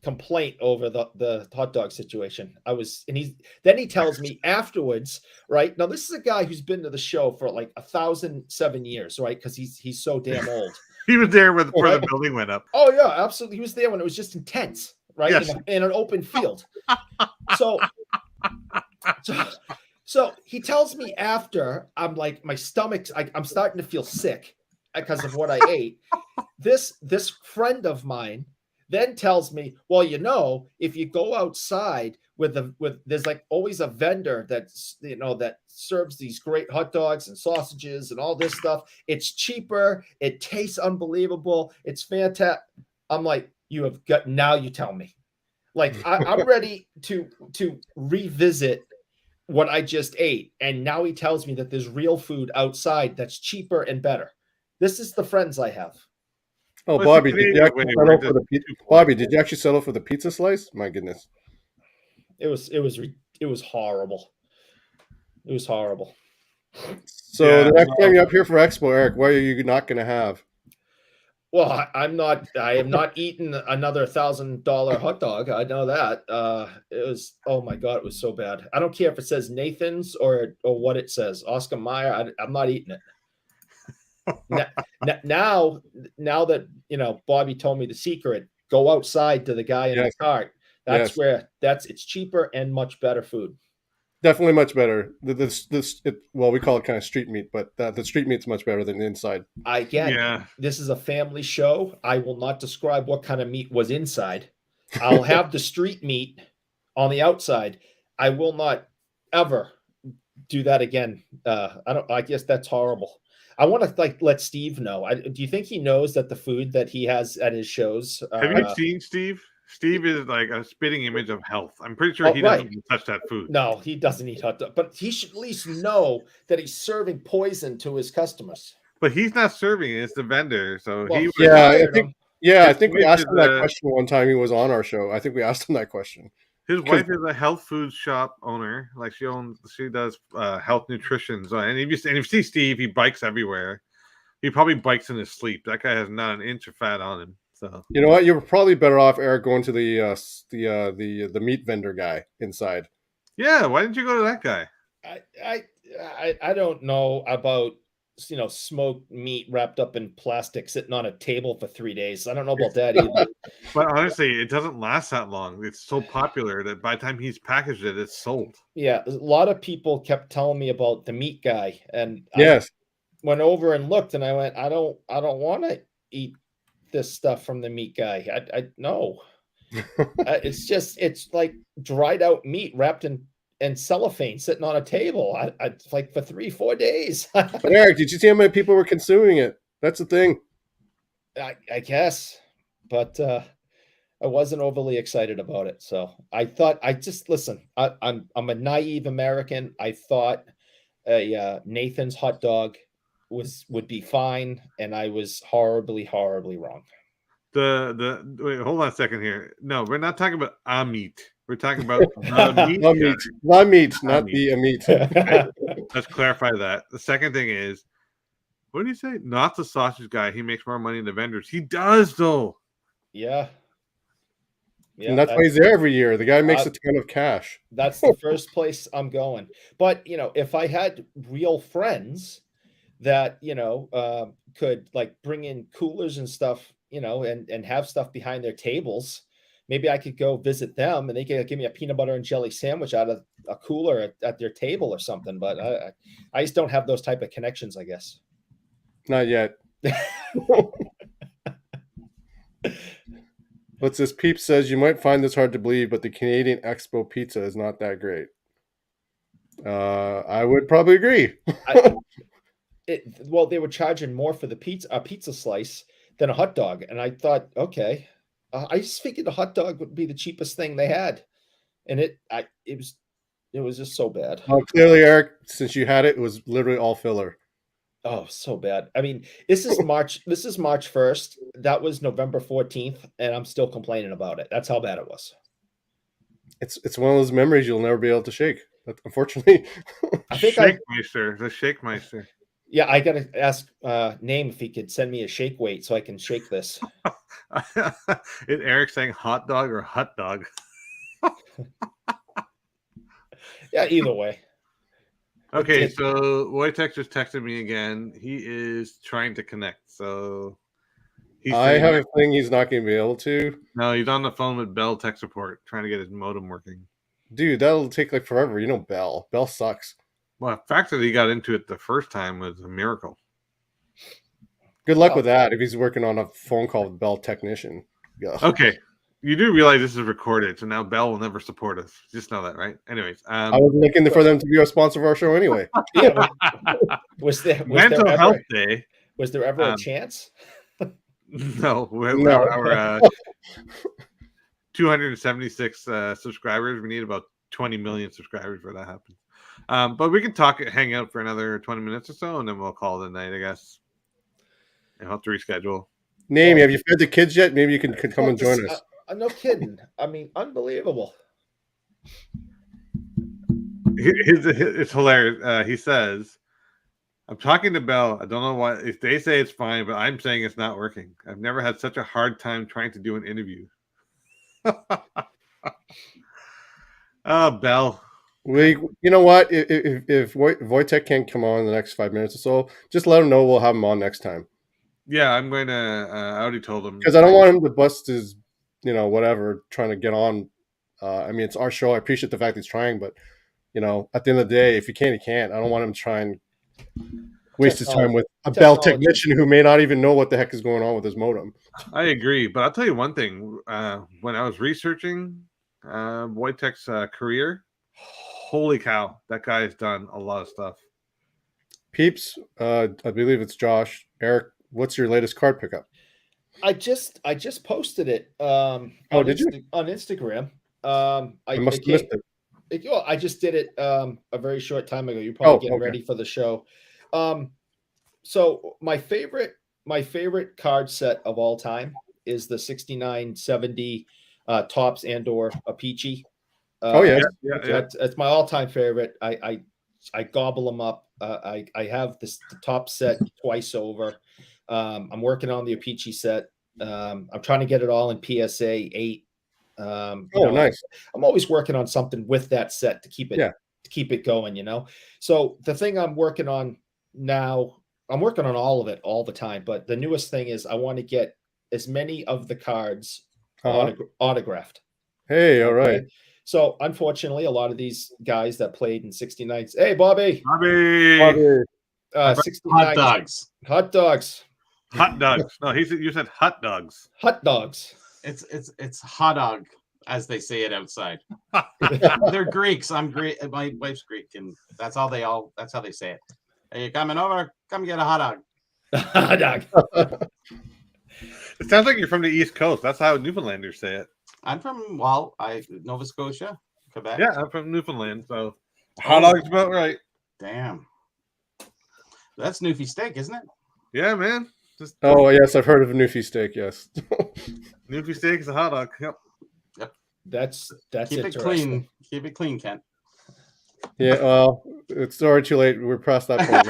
Speaker 3: complaint over the hot dog situation. Then he tells me afterwards, right? Now, this is a guy who's been to the show for like 1,007 years, right? Because he's so damn old.
Speaker 2: He was there before the building went up.
Speaker 3: Oh yeah, absolutely. He was there when it was just intense, right?
Speaker 2: Yes.
Speaker 3: In an open field. So he tells me after, I'm like, my stomach's, I'm starting to feel sick because of what I ate. This friend of mine then tells me, well, if you go outside there's like always a vendor that's, that serves these great hot dogs and sausages and all this stuff. It's cheaper. It tastes unbelievable. It's fantastic. I'm like, now you tell me. Like, I'm ready to revisit what I just ate. And now he tells me that there's real food outside that's cheaper and better. This is the friends I have.
Speaker 1: Oh, Bobby, did you actually settle for the pizza? Bobby, did you actually settle for the pizza slice? My goodness.
Speaker 3: It was horrible. It was horrible.
Speaker 1: So the next time you're up here for Expo, Eric, what are you not going to have?
Speaker 3: Well, I am not eating another $1,000 hot dog. I know that. It was, oh my God, it was so bad. I don't care if it says Nathan's or what it says. Oscar Mayer, I'm not eating it. Now that Bobby told me the secret, go outside to the guy in the cart. That's where it's cheaper and much better food.
Speaker 1: Definitely much better. We call it kind of street meat, but the street meat's much better than the inside.
Speaker 3: This is a family show. I will not describe what kind of meat was inside. I'll have the street meat on the outside. I will not ever do that again. I guess that's horrible. I want to let Steve know. Do you think he knows that the food that he has at his shows?
Speaker 2: Have you seen Steve? Steve is like a spitting image of health. I'm pretty sure he doesn't even touch that food.
Speaker 3: No, he doesn't eat hot dog, but he should at least know that he's serving poison to his customers.
Speaker 2: But he's not serving it; it's the vendor. So I
Speaker 1: think we asked him that question one time. He was on our show. I think we asked him that question.
Speaker 2: His wife is a health food shop owner. Like she does health nutrition. So, and if you see Steve, he bikes everywhere. He probably bikes in his sleep. That guy has not an inch of fat on him. So
Speaker 1: you know what? You're probably better off, Eric, going to the meat vendor guy inside.
Speaker 2: Yeah, why didn't you go to that guy?
Speaker 3: I don't know about smoked meat wrapped up in plastic sitting on a table for 3 days. I don't know about that either.
Speaker 2: But honestly, it doesn't last that long. It's so popular that by the time he's packaged it, it's sold.
Speaker 3: Yeah, a lot of people kept telling me about the meat guy, and
Speaker 1: I
Speaker 3: went over and looked, and I went, I don't want to eat this stuff from the meat guy. I no. It's like dried out meat wrapped in cellophane sitting on a table. I like for 3-4 days.
Speaker 1: But Eric, did you see how many people were consuming it? That's the thing.
Speaker 3: I guess, but I wasn't overly excited about it. So I thought I'm a naive American. I thought Nathan's hot dog would be fine, and I was horribly wrong.
Speaker 2: Wait, hold on a second here. No, we're not talking about a meat. We're talking about the meat.
Speaker 1: The meat, not the meat.
Speaker 2: Okay. Let's clarify that. The second thing is, what did he say? Not the sausage guy. He makes more money than the vendors. He does, though.
Speaker 3: Yeah.
Speaker 1: And that's why he's there every year. The guy makes a ton of cash.
Speaker 3: That's the first place I'm going. But, if I had real friends that, could like bring in coolers and stuff, and have stuff behind their tables, maybe I could go visit them and they could give me a peanut butter and jelly sandwich out of a cooler at their table or something. But I just don't have those type of connections, I guess.
Speaker 1: Not yet. What's this? Peep says, you might find this hard to believe, but the Canadian Expo pizza is not that great. I would probably agree.
Speaker 3: They were charging more for a pizza slice than a hot dog. And I thought, okay, I just figured the hot dog would be the cheapest thing they had. And it was just so bad.
Speaker 1: Clearly, Eric, since you had it, it was literally all filler.
Speaker 3: Oh, so bad. I mean, this is March 1st. That was November 14th. And I'm still complaining about it. That's how bad it was.
Speaker 1: It's one of those memories you'll never be able to shake. Unfortunately.
Speaker 3: I think
Speaker 2: the Shake Meister.
Speaker 3: Yeah, I got to ask Name if he could send me a shake weight so I can shake this.
Speaker 2: Is Eric saying hot dog or hut dog?
Speaker 3: Yeah, either way.
Speaker 2: Okay, so Wojtek just texted me again. He is trying to connect, so
Speaker 1: I have a feeling he's not going to be able to.
Speaker 2: No, he's on the phone with Bell Tech Support trying to get his modem working.
Speaker 1: Dude, that'll take like forever. You know, Bell. Bell sucks.
Speaker 2: Well, the fact that he got into it the first time was a miracle.
Speaker 1: Good luck with that if he's working on a phone call with Bell technician. Yeah.
Speaker 2: Okay. You do realize this is recorded, so now Bell will never support us. Just know that, right? Anyways.
Speaker 1: I was looking for them to be a sponsor of our show anyway.
Speaker 3: Yeah, was there
Speaker 2: Mental Health Day.
Speaker 3: Was there ever a chance?
Speaker 2: No. Our 276 subscribers. We need about 20 million subscribers for that happens. But we can hang out for another 20 minutes or so, and then we'll call it a night, I guess. And I'll have to reschedule.
Speaker 1: Have you fed the kids yet? Maybe you can come and join us.
Speaker 3: No kidding. I mean, unbelievable.
Speaker 2: It's hilarious. He says, I'm talking to Bell. I don't know why. If they say it's fine, but I'm saying it's not working. I've never had such a hard time trying to do an interview. Oh, Bell.
Speaker 1: You know what? If Wojtek can't come on in the next 5 minutes or so, just let him know. We'll have him on next time.
Speaker 2: Yeah, I'm going to. I already told him
Speaker 1: because I don't want him to bust his, whatever, trying to get on. I mean, it's our show. I appreciate the fact he's trying, but at the end of the day, if he can't, he can't. I don't want him to try and waste his time with a Bell technician who may not even know what the heck is going on with his modem.
Speaker 2: I agree, but I'll tell you one thing. When I was researching Wojtek's career, holy cow, that guy has done a lot of stuff.
Speaker 1: Peeps, I believe it's Josh. Eric, what's your latest card pickup?
Speaker 3: I just posted it.
Speaker 1: Did you?
Speaker 3: On Instagram?
Speaker 1: I must have missed it.
Speaker 3: I just did it a very short time ago. You're probably getting ready for the show. So my favorite card set of all time is the 69-70 Topps and/or a Peachy. That's my all-time favorite. I gobble them up. I have the top set twice over. I'm working on the Apici set. I'm trying to get it all in PSA 8.
Speaker 1: Nice.
Speaker 3: I'm always working on something with that set to keep it going, So the thing I'm working on now, I'm working on all of it all the time, but the newest thing is I want to get as many of the cards autographed.
Speaker 1: Hey, all right.
Speaker 3: So unfortunately, a lot of these guys that played in 69. Hey, Bobby.
Speaker 2: 69.
Speaker 4: Hot dogs.
Speaker 3: Hot dogs.
Speaker 2: Hot dogs. No, you said hot dogs.
Speaker 3: Hot dogs.
Speaker 4: It's hot dog, as they say it outside. They're Greeks. I'm Greek. My wife's Greek, and that's how they say it. Hey, you coming over? Come get a hot dog.
Speaker 3: Hot dog.
Speaker 2: It sounds like you're from the East Coast. That's how Newfoundlanders say it.
Speaker 4: I'm from Nova Scotia, Quebec.
Speaker 2: Yeah, I'm from Newfoundland, so hot dog's about right.
Speaker 4: Damn. That's Newfie steak, isn't it?
Speaker 2: Yeah, man.
Speaker 1: Yes, I've heard of a Newfie steak, yes.
Speaker 2: Newfie steak is a hot dog. Yep.
Speaker 3: That's
Speaker 4: Keep it clean. Keep it clean, Kent.
Speaker 1: Yeah, well, it's already too late. We're past that point.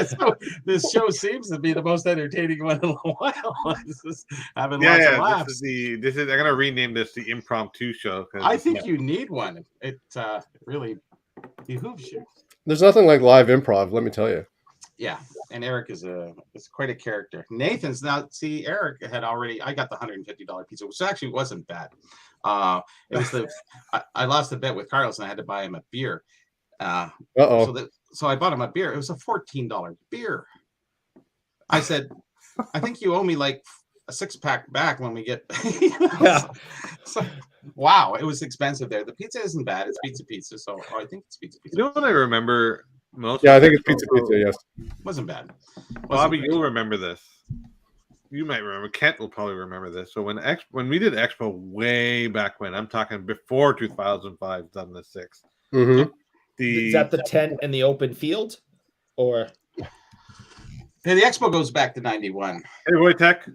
Speaker 4: So this show seems to be the most entertaining one in a while. This is having lots of laughs.
Speaker 2: This is I'm gonna rename this the impromptu show.
Speaker 4: I think you need one. It really behooves you.
Speaker 1: There's nothing like live improv, let me tell you.
Speaker 4: Yeah, and Eric is quite a character. Nathan's now. See, Eric had already. I got the $150 pizza, which actually wasn't bad. It was I lost a bet with Carlos, and I had to buy him a beer. So I bought him a beer. It was a $14 beer. I said, I think you owe me like a 6-pack back when we get. So, wow, it was expensive there. The pizza isn't bad. It's pizza. So I think it's pizza.
Speaker 2: You know what I remember most?
Speaker 1: Yeah, I think it's pizza. Yes,
Speaker 4: wasn't bad.
Speaker 2: Bobby, you'll remember this. You might remember. Kent will probably remember this. So when we did Expo way back when, I'm talking before 2005, 2006.
Speaker 1: Mm-hmm.
Speaker 3: Is that the tent in the open field, or?
Speaker 4: Hey, the Expo goes back to 91.
Speaker 2: Hey, Wojtek.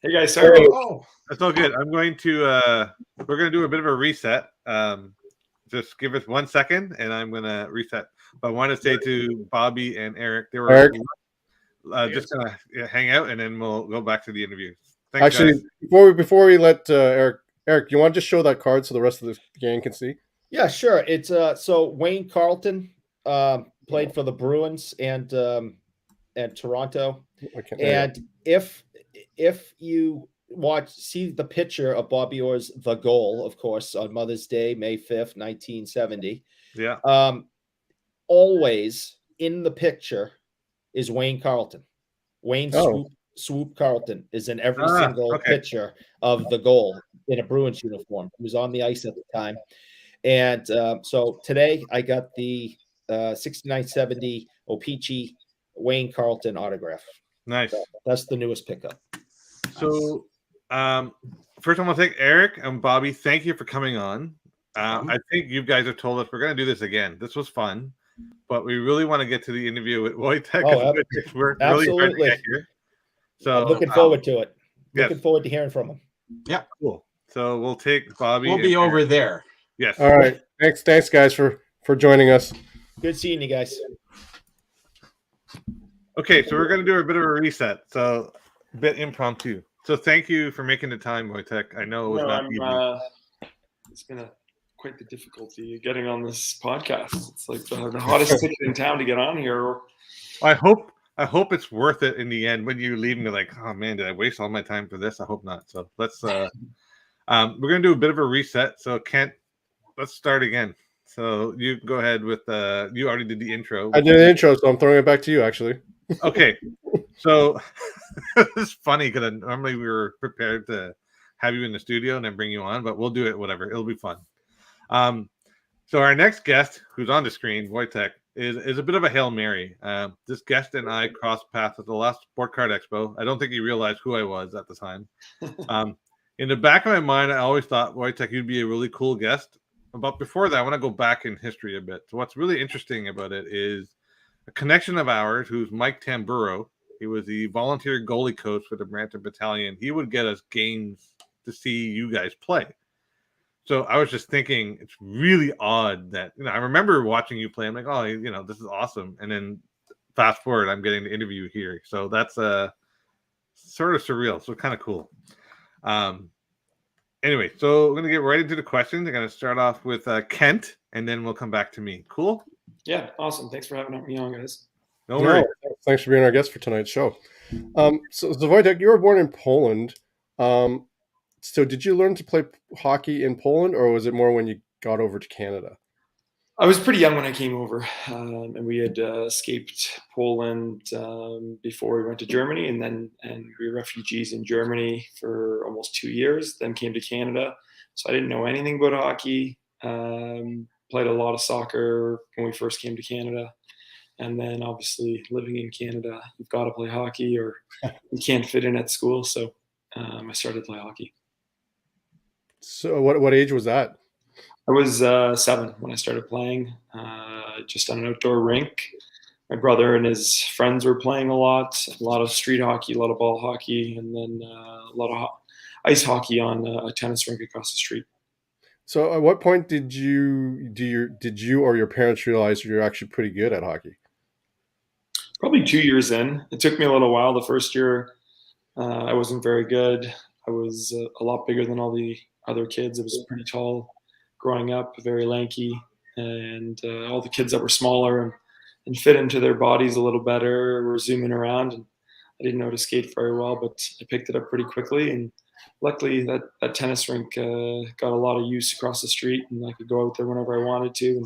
Speaker 5: Hey guys, sorry.
Speaker 4: Oh,
Speaker 2: that's all good. I'm going to. We're going to do a bit of a reset. Just give us 1 second, and I'm going to reset. But I want to say to Bobby and Eric, they were just going to hang out, and then we'll go back to the interview. Thanks,
Speaker 1: Actually,
Speaker 2: guys.
Speaker 1: before we let Eric, you want to just show that card so the rest of the gang can see?
Speaker 3: Yeah, sure. It's so Wayne Carleton played for the Bruins and Toronto. And if you see the picture of Bobby Orr's The Goal, of course, on Mother's Day, May 5th, 1970.
Speaker 2: Yeah.
Speaker 3: Always in the picture is Wayne Carleton. Wayne Swoop Carleton is in every single picture of The Goal in a Bruins uniform. He was on the ice at the time. And so today I got the 6970 O-Pee-Chee Wayne Carleton autograph.
Speaker 2: Nice.
Speaker 3: So that's the newest pickup.
Speaker 2: So first I want to thank Eric and Bobby. Thank you for coming on. I think you guys have told us we're going to do this again. This was fun, but we really want to get to the interview with Wojtek. We're really hard to get here. So
Speaker 3: I'm looking forward to it.
Speaker 2: Yes.
Speaker 3: Looking forward to hearing from him.
Speaker 4: Yeah.
Speaker 2: Cool. So we'll take Bobby.
Speaker 4: We'll be over there.
Speaker 2: Yes.
Speaker 1: All right. Thanks, guys, for joining us.
Speaker 3: Good seeing you guys.
Speaker 2: Okay, so we're going to do a bit of a reset. So a bit impromptu. So thank you for making the time, Wojtek. I know it was not easy.
Speaker 5: It's been quite the difficulty getting on this podcast. It's like the hottest ticket in town to get on here.
Speaker 2: I hope it's worth it in the end when you leave and you're like, oh man, did I waste all my time for this? I hope not. So let's we're gonna do a bit of a reset. So Kent, let's start again. So you go ahead with you already did the intro.
Speaker 1: I did the intro, so I'm throwing it back to you actually.
Speaker 2: Okay. So it's funny because normally we were prepared to have you in the studio and then bring you on, but we'll do it whatever. It'll be fun. So our next guest, who's on the screen, Wojtek, is a bit of a Hail Mary. This guest and I crossed paths at the last Sport Card Expo. I don't think he realized who I was at the time. In the back of my mind, I always thought, Wojtek, you'd be a really cool guest. But before that, I want to go back in history a bit. So what's really interesting about it is a connection of ours, who's Mike Tamburo. He was the volunteer goalie coach for the Brampton Battalion. He would get us games to see you guys play. So I was just thinking, it's really odd that, I remember watching you play. I'm like, oh, this is awesome. And then fast forward, I'm getting the interview here. So that's sort of surreal. So kind of cool. Anyway, so we're going to get right into the questions. I'm going to start off with Kent, and then we'll come back to me. Cool?
Speaker 5: Yeah, awesome. Thanks for having me on, guys.
Speaker 2: No worries.
Speaker 1: Thanks for being our guest for tonight's show. So Wojtek, you were born in Poland. So did you learn to play hockey in Poland, or was it more when you got over to Canada?
Speaker 5: I was pretty young when I came over, and we had escaped Poland before we went to Germany, and we were refugees in Germany for almost 2 years, then came to Canada. So I didn't know anything about hockey, played a lot of soccer when we first came to Canada. And then obviously living in Canada, you've got to play hockey or you can't fit in at school. So I started to play hockey.
Speaker 1: So what age was that?
Speaker 5: I was 7 when I started playing, just on an outdoor rink. My brother and his friends were playing a lot of street hockey, a lot of ball hockey, and then a lot of ice hockey on a tennis rink across the street.
Speaker 1: So at what point did you or your parents realize you're actually pretty good at hockey?
Speaker 5: Probably 2 years in. It took me a little while. The first year, I wasn't very good. I was a lot bigger than all the other kids. I was pretty tall growing up, very lanky, and all the kids that were smaller and fit into their bodies a little better were zooming around. And I didn't know how to skate very well, but I picked it up pretty quickly. And luckily, that tennis rink got a lot of use across the street, and I could go out there whenever I wanted to.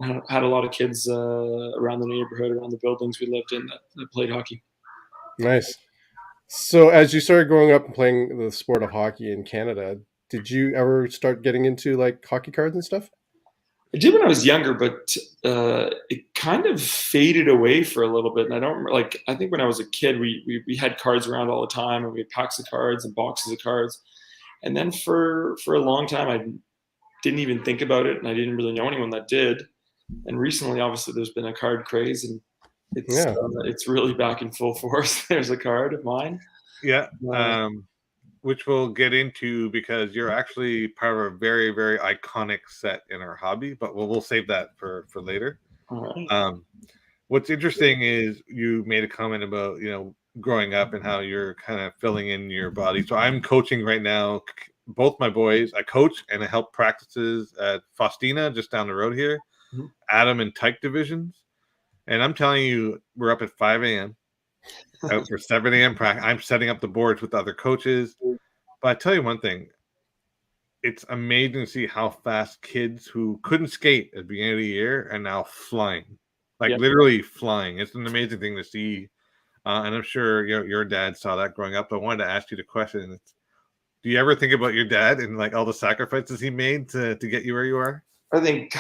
Speaker 5: And I had a lot of kids around the neighborhood, around the buildings we lived in that played hockey.
Speaker 1: Nice. So as you started growing up and playing the sport of hockey in Canada, did you ever start getting into like hockey cards and stuff?
Speaker 5: I did when I was younger, but it kind of faded away for a little bit. And I think when I was a kid, we had cards around all the time, and we had packs of cards and boxes of cards. And then for a long time, I didn't even think about it, and I didn't really know anyone that did. And recently, obviously, there's been a card craze, and it's really back in full force. There's a card of mine.
Speaker 2: Yeah. Which we'll get into because you're actually part of a very, very iconic set in our hobby, but we'll save that for later.
Speaker 5: All right.
Speaker 2: What's interesting is you made a comment about, growing up and how you're kind of filling in your body. So I'm coaching right now. Both my boys, I coach and I help practices at Faustina, just down the road here, Adam and Tyke divisions. And I'm telling you, we're up at 5 a.m. out for 7 a.m. practice. I'm setting up the boards with other coaches. But I tell you one thing, it's amazing to see how fast kids who couldn't skate at the beginning of the year are now flying, literally flying. It's an amazing thing to see. And I'm sure your dad saw that growing up. But I wanted to ask you the question. Do you ever think about your dad and like all the sacrifices he made to get you where you are?
Speaker 5: I think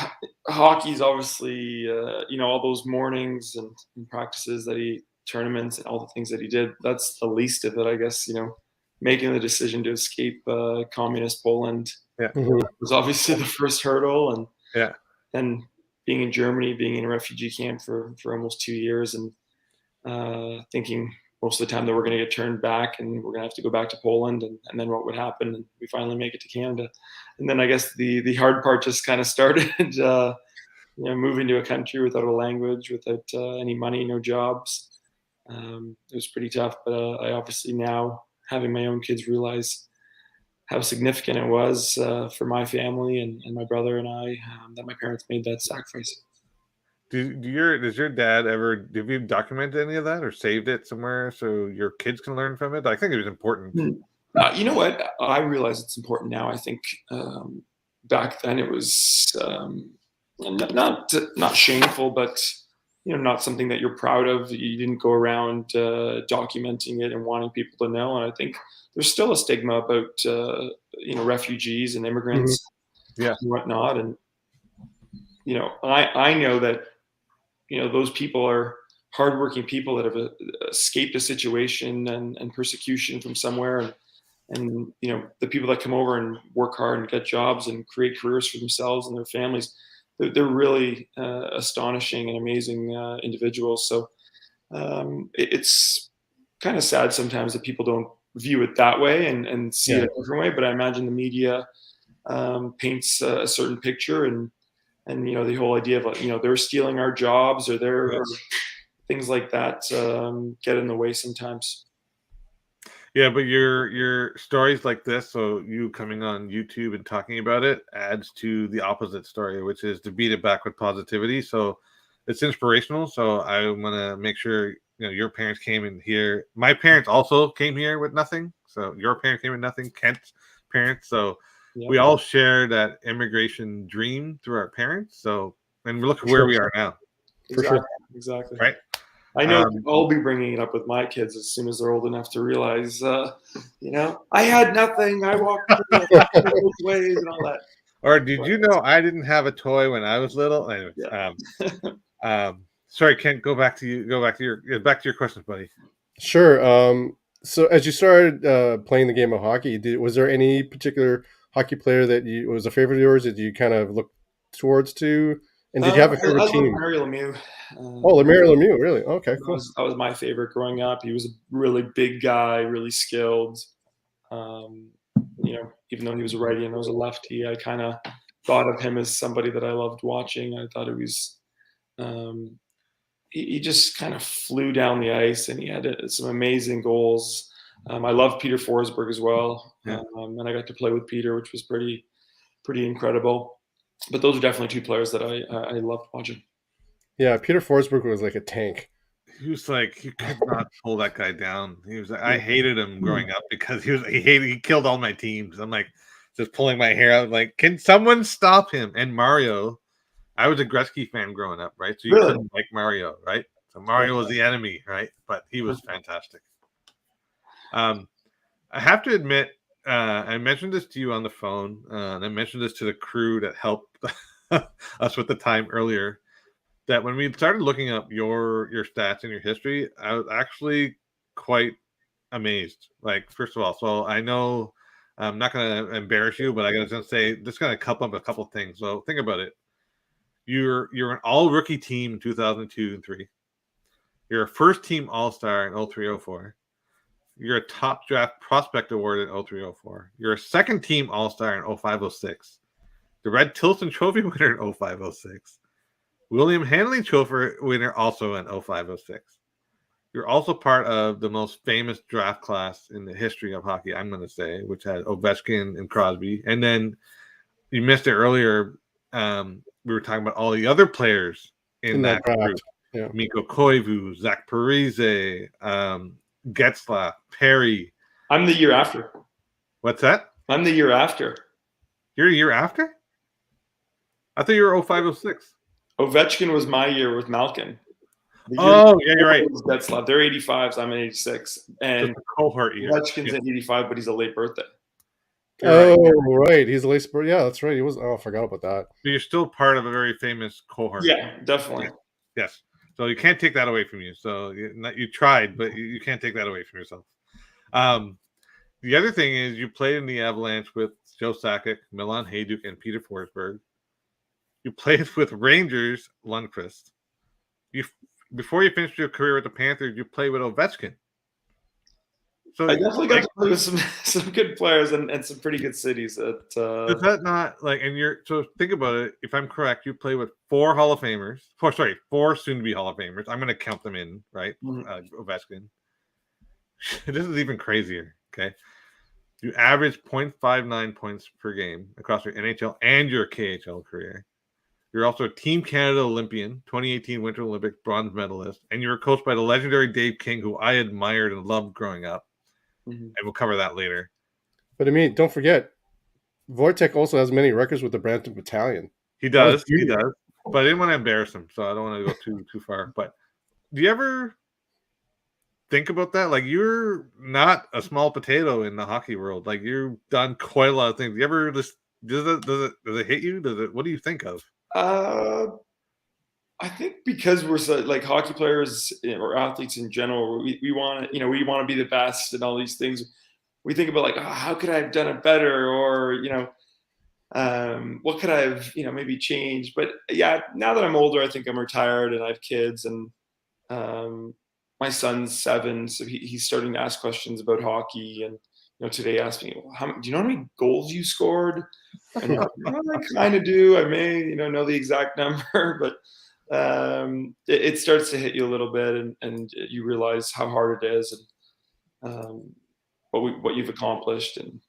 Speaker 5: hockey's obviously, all those mornings and practices tournaments and all the things that he did, that's the least of it, I guess, making the decision to escape communist Poland was obviously the first hurdle. And then being in Germany, being in a refugee camp for almost 2 years and thinking most of the time that we're going to get turned back and we're going to have to go back to Poland and then what would happen? And we finally make it to Canada. And then I guess the hard part just kind of started, moving to a country without a language, without any money, no jobs. It was pretty tough, but I obviously now, having my own kids, realize how significant it was for my family and my brother and I that my parents made that sacrifice.
Speaker 2: Does your dad ever, have you documented any of that or saved it somewhere so your kids can learn from it? I think it was important.
Speaker 5: You know what? I realize it's important now. I think back then it was not shameful, but not something that you're proud of. You didn't go around documenting it and wanting people to know. And I think there's still a stigma about refugees and immigrants and whatnot. And I know that those people are hardworking people that have escaped a situation and persecution from somewhere, and the people that come over and work hard and get jobs and create careers for themselves and their families, they're really astonishing and amazing individuals. So it's kind of sad sometimes that people don't view it that way and see it a different way. But I imagine the media paints a certain picture, and the whole idea of they're stealing our jobs or they're things like that get in the way sometimes.
Speaker 2: Yeah, but your stories like this, so you coming on YouTube and talking about it, adds to the opposite story, which is to beat it back with positivity. So it's inspirational. So I want to make sure your parents came in here. My parents also came here with nothing. So your parents came with nothing. Kent's parents. So we all share that immigration dream through our parents. So, and look at where we are now.
Speaker 5: Exactly.
Speaker 2: Right.
Speaker 5: I know I'll be bringing it up with my kids as soon as they're old enough to realize, I had nothing. I walked both ways and all that.
Speaker 2: Or did you know I didn't have a toy when I was little? Anyways, sorry, Kent. Go back to your questions, buddy.
Speaker 1: Sure. So as you started playing the game of hockey, was there any particular hockey player that was a favorite of yours that you kind of looked towards to? And did you have a favorite team?
Speaker 5: Larry Lemieux.
Speaker 1: Larry Lemieux, really? Okay, cool.
Speaker 5: That was my favorite growing up. He was a really big guy, really skilled. Even though he was a righty and I was a lefty, I kind of thought of him as somebody that I loved watching. I thought it was, he just kind of flew down the ice and he had some amazing goals. I loved Peter Forsberg as well. And I got to play with Peter, which was pretty incredible. But those are definitely two players that I loved watching.
Speaker 1: Yeah, Peter Forsberg was like a tank.
Speaker 2: He was like, you could not pull that guy down. He was like, I hated him growing up because he killed all my teams. I'm like just pulling my hair out, like, can someone stop him? And Mario, I was a Gretzky fan growing up, right? So you couldn't like Mario, right? So Mario was the enemy, right? But he was fantastic. I have to admit, I mentioned this to you on the phone, and I mentioned this to the crew that helped us with the time earlier, that when we started looking up your stats and your history, I was actually quite amazed. Like, first of all, so I know I'm not going to embarrass you, but I got to say, just going to couple up a couple things. So think about it. You're an all-rookie team in 2002 and 3. You're a first-team All-Star in 03-04. You're a top draft prospect award in 03-04. You're a second-team All-Star in 05-06. The Red Tilson Trophy winner in 05-06. William Hanley Trophy winner also in 05-06. You're also part of the most famous draft class in the history of hockey, I'm going to say, which had Ovechkin and Crosby. And then you missed it earlier. We were talking about all the other players in that group.
Speaker 1: Yeah.
Speaker 2: Mikko Koivu, Zach Parise, Getzlaf, Perry.
Speaker 5: I'm the year after.
Speaker 2: What's that?
Speaker 5: I'm the year after.
Speaker 2: You're a year after? I thought you were 05-06.
Speaker 5: Ovechkin was my year with Malkin.
Speaker 2: Oh, yeah, you're right.
Speaker 5: Getzlaf. They're 85s. I'm an 86. And
Speaker 2: cohort year.
Speaker 5: Ovechkin's an 85, but he's a late birthday.
Speaker 1: Right. He's a late birthday. Yeah, that's right. He was. Oh, I forgot about that.
Speaker 2: So you're still part of a very famous cohort.
Speaker 5: Yeah, definitely.
Speaker 2: Yes. So you can't take that away from you. So you tried, but you can't take that away from yourself. The other thing is you played in the Avalanche with Joe Sakic, Milan Hajduk, and Peter Forsberg. You played with Rangers, Lundqvist. Before you finished your career with the Panthers, you played with Ovechkin. So
Speaker 5: I definitely got to play with some good players and some pretty good cities. Is
Speaker 2: that not like? And so think about it. If I'm correct, you play with four soon-to-be Hall of Famers. I'm going to count them in, right? Mm-hmm. Ovechkin. This is even crazier. Okay, you average 0.59 points per game across your NHL and your KHL career. You're also a Team Canada Olympian, 2018 Winter Olympic bronze medalist, and you were coached by the legendary Dave King, who I admired and loved growing up. Mm-hmm. And we'll cover that later.
Speaker 1: But I mean, don't forget, Wojtek also has many records with the Brampton Battalion.
Speaker 2: He does. But I didn't want to embarrass him, so I don't want to go too far. But do you ever think about that? Like, you're not a small potato in the hockey world. Like, you've done quite a lot of things. Do you ever does it hit you? What do you think of?
Speaker 5: I think because we're so, like hockey players or athletes in general, we want to be the best and all these things. We think about like, how could I have done it better, or what could I have maybe changed. But yeah, now that I'm older, I think I'm retired and I have kids, and my son's 7, so he's starting to ask questions about hockey. And today asked me, do you know how many goals you scored? And I kind of do. I may know the exact number, but it starts to hit you a little bit, and you realize how hard it is, and what you've accomplished, and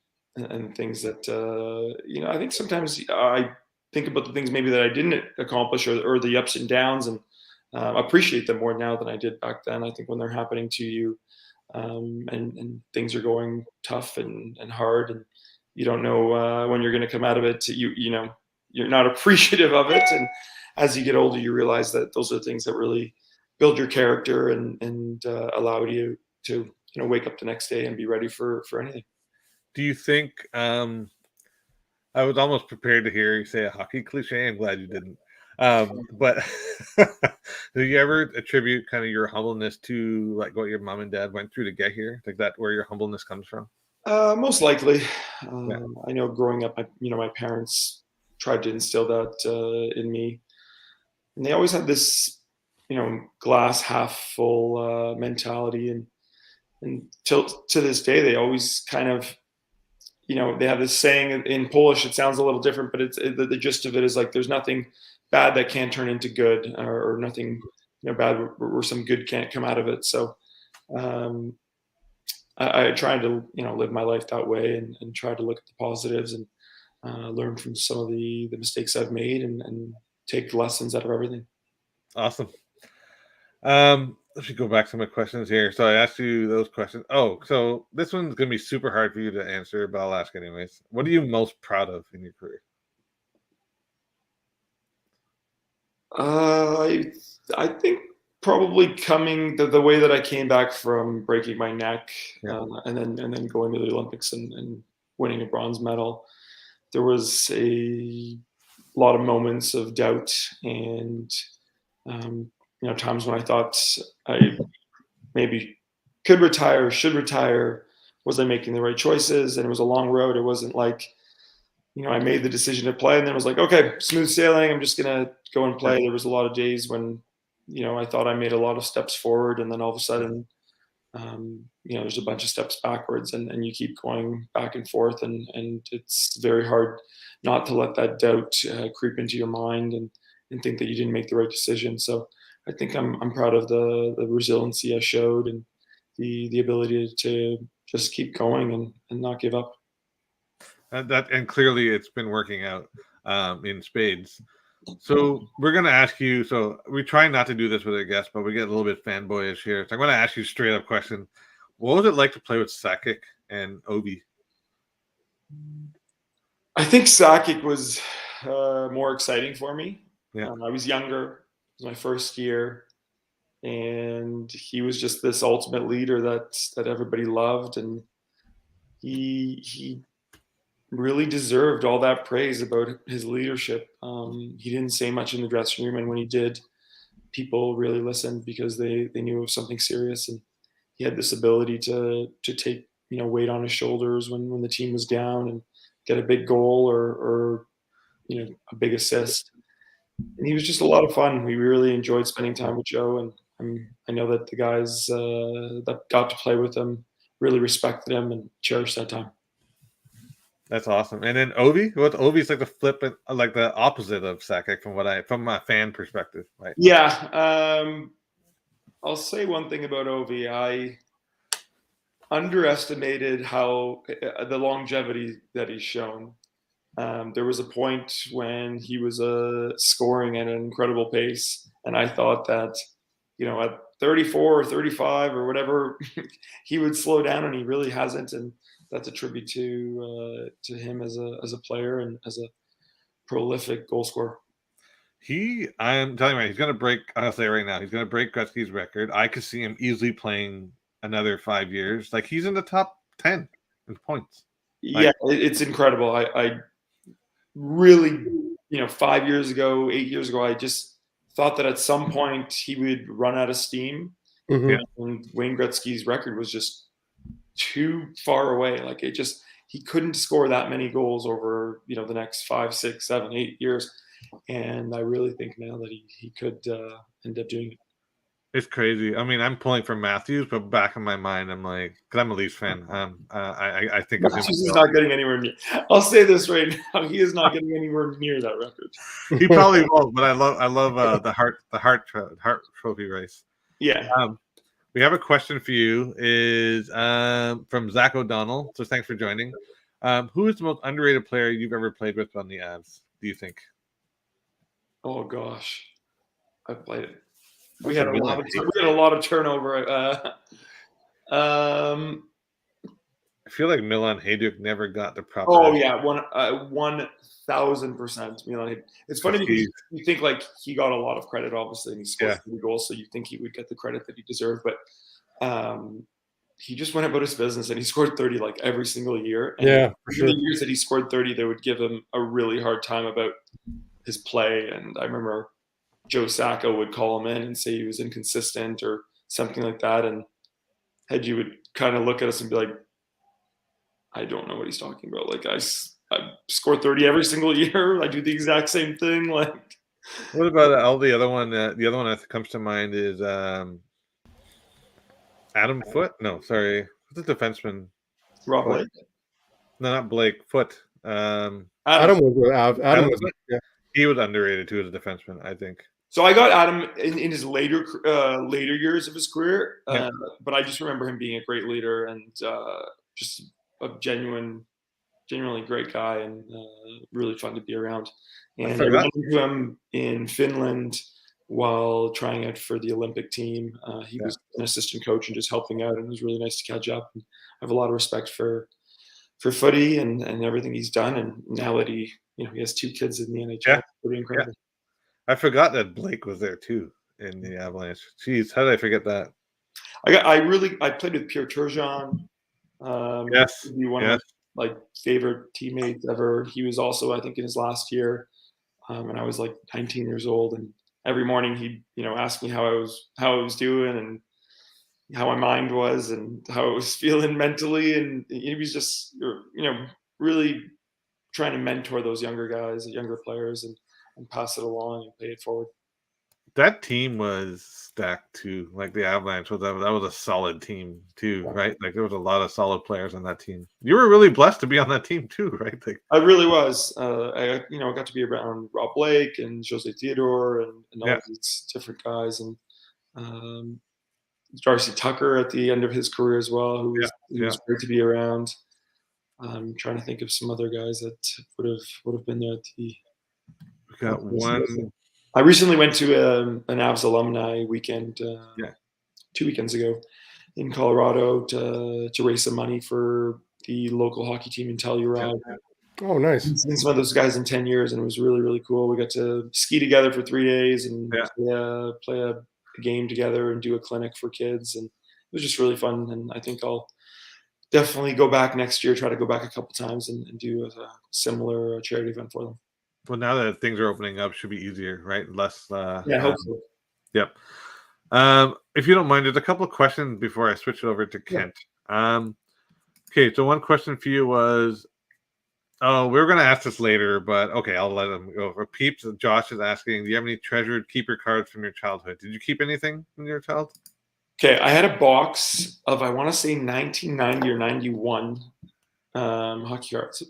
Speaker 5: things that I think sometimes I think about the things maybe that I didn't accomplish, or the ups and downs, and appreciate them more now than I did back then. I think when they're happening to you, and things are going tough and hard, and you don't know when you're going to come out of it, you're not appreciative of it, and as you get older, you realize that those are things that really build your character and allow you to wake up the next day and be ready for anything.
Speaker 2: Do you think I was almost prepared to hear you say a hockey cliche? I'm glad you didn't. But do you ever attribute kind of your humbleness to like what your mom and dad went through to get here? Like that, where your humbleness comes from?
Speaker 5: Most likely. I know growing up, my parents tried to instill that in me. And they always had this, glass half full mentality, and till to this day, they always kind of, they have this saying in Polish. It sounds a little different, but it's the gist of it is like there's nothing bad that can't turn into good, or nothing bad where some good can't come out of it. So I try to live my life that way, and try to look at the positives, and learn from some of the mistakes I've made, and take lessons out of everything.
Speaker 2: Awesome. Let's go back to my questions here. So I asked you those questions. Oh, so this one's going to be super hard for you to answer, but I'll ask anyways. What are you most proud of in your career?
Speaker 5: I think probably coming the way that I came back from breaking my neck, and then going to the Olympics and winning a bronze medal. There was a lot of moments of doubt, and times when I thought I maybe could retire, should retire. Was I making the right choices? And it was a long road. It wasn't like, I made the decision to play and then was like, okay, smooth sailing. I'm just going to go and play. There was a lot of days when, I thought I made a lot of steps forward, and then all of a sudden, there's a bunch of steps backwards, and you keep going back and forth. And it's very hard not to let that doubt creep into your mind, and think that you didn't make the right decision. So I think I'm proud of the resiliency I showed and the ability to just keep going and not give up.
Speaker 2: And clearly it's been working out in spades. So we're going to ask you, so we try not to do this with our guests, but we get a little bit fanboyish here. So I'm going to ask you a straight up question. What was it like to play with Sk8on and Ovi?
Speaker 5: I think Sk8on was more exciting for me.
Speaker 2: Yeah.
Speaker 5: I was younger. It was my first year. And he was just this ultimate leader that everybody loved. And he really deserved all that praise about his leadership. He didn't say much in the dressing room, and when he did, people really listened because they knew it was something serious. And he had this ability to take weight on his shoulders when the team was down and get a big goal or a big assist. And he was just a lot of fun. We really enjoyed spending time with Joe, and I know that the guys that got to play with him really respected him and cherished that time.
Speaker 2: That's awesome. And then Ovi, Ovi's like the flip, like the opposite of Sk8on from my fan perspective, right?
Speaker 5: Yeah, I'll say one thing about Ovi. I underestimated how the longevity that he's shown. There was a point when he was scoring at an incredible pace, and I thought that at 34 or 35 or whatever, he would slow down, and he really hasn't. And that's a tribute to him as a player and as a prolific goal scorer.
Speaker 2: I'm telling you right, he's going to break. I'll say right now, he's going to break Gretzky's record. I could see him easily playing another 5 years. Like he's in the top 10 in points.
Speaker 5: Yeah, it's incredible. I really, 5 years ago, 8 years ago, I just thought that at some point he would run out of steam.
Speaker 1: Mm-hmm.
Speaker 5: And Wayne Gretzky's record was just too far away. Like he couldn't score that many goals over, the next 5, 6, 7, 8 years. And I really think now that he could end up doing it.
Speaker 2: It's crazy. I mean, I'm pulling for Matthews, but back in my mind, I'm like, because I'm a Leafs fan. I think
Speaker 5: Matthews is not getting anywhere near. I'll say this right now: he is not getting anywhere near that record.
Speaker 2: He probably won't, but I love the Hart Trophy race.
Speaker 5: Yeah.
Speaker 2: We have a question for you. Is from Zach O'Donnell. So thanks for joining. Who is the most underrated player you've ever played with on the Avs? Do you think?
Speaker 5: Oh gosh, I've played it. We had a lot of turnover.
Speaker 2: I feel like Milan Hajduk never got the proper.
Speaker 5: Oh yeah, 1,000% Milan. It's funny because you think like he got a lot of credit, obviously, and he scored 3 goals, so you think he would get the credit that he deserved. But he just went about his business, and he scored 30 like every single year. And for sure. The years that he scored 30, they would give him a really hard time about his play. And I remember Joe Sacco would call him in and say he was inconsistent or something like that. And Hedgie would kind of look at us and be like, I don't know what he's talking about. Like I score 30 every single year. I do the exact same thing. Like,
Speaker 2: what about the other one? The other one that comes to mind is Adam Foote. No, sorry, what's the defenseman?
Speaker 5: Rob Blake.
Speaker 2: No, not Blake. Foote.
Speaker 1: Adam was yeah.
Speaker 2: He was underrated too as a defenseman, I think.
Speaker 5: So I got Adam in his later years of his career, but I just remember him being a great leader and just a genuinely great guy and really fun to be around. And I ran into him in Finland while trying out for the Olympic team. He was an assistant coach and just helping out, and it was really nice to catch up. And I have a lot of respect for footy and everything he's done. And now that he has 2 kids in the NHL, pretty incredible.
Speaker 2: Yeah. I forgot that Blake was there too in the Avalanche. Jeez, how did I forget that?
Speaker 5: I played with Pierre Turgeon.
Speaker 2: Yes,
Speaker 5: one of my favorite teammates ever. He was also, I think, in his last year, and I was like 19 years old. And every morning he'd ask me how I was doing and how my mind was and how I was feeling mentally. And he was just really trying to mentor those younger guys, younger players, and pass it along and pay it forward.
Speaker 2: that team was stacked too. Like the Avalanche that was a solid team too, right? Like there was a lot of solid players on that team. You were really blessed to be on that team too, right? Like,
Speaker 5: I really was. I got to be around Rob Blake and Jose Theodore and all these different guys, and Darcy Tucker at the end of his career as well, who was great to be around. I'm trying to think of some other guys that would have been there at the.
Speaker 2: We got one.
Speaker 5: I recently went to an Avs alumni weekend 2 weekends ago in Colorado to raise some money for the local hockey team in Telluride.
Speaker 1: Oh, nice.
Speaker 5: I've seen some of those guys in 10 years, and it was really, really cool. We got to ski together for 3 days and play a game together and do a clinic for kids, and it was just really fun. And I think I'll definitely go back next year, try to go back a couple times and do a similar charity event for them.
Speaker 2: Well, now that things are opening up, should be easier, right? Less.
Speaker 5: Hopefully.
Speaker 2: Yep. If you don't mind, there's a couple of questions before I switch it over to Kent. Okay, so one question for you was, we were going to ask this later, but okay, I'll let him go. For Peeps, Josh is asking, do you have any treasured keeper cards from your childhood? Did you keep anything from your childhood?
Speaker 5: Okay, I had a box of, I want to say 1990 or 91 hockey cards,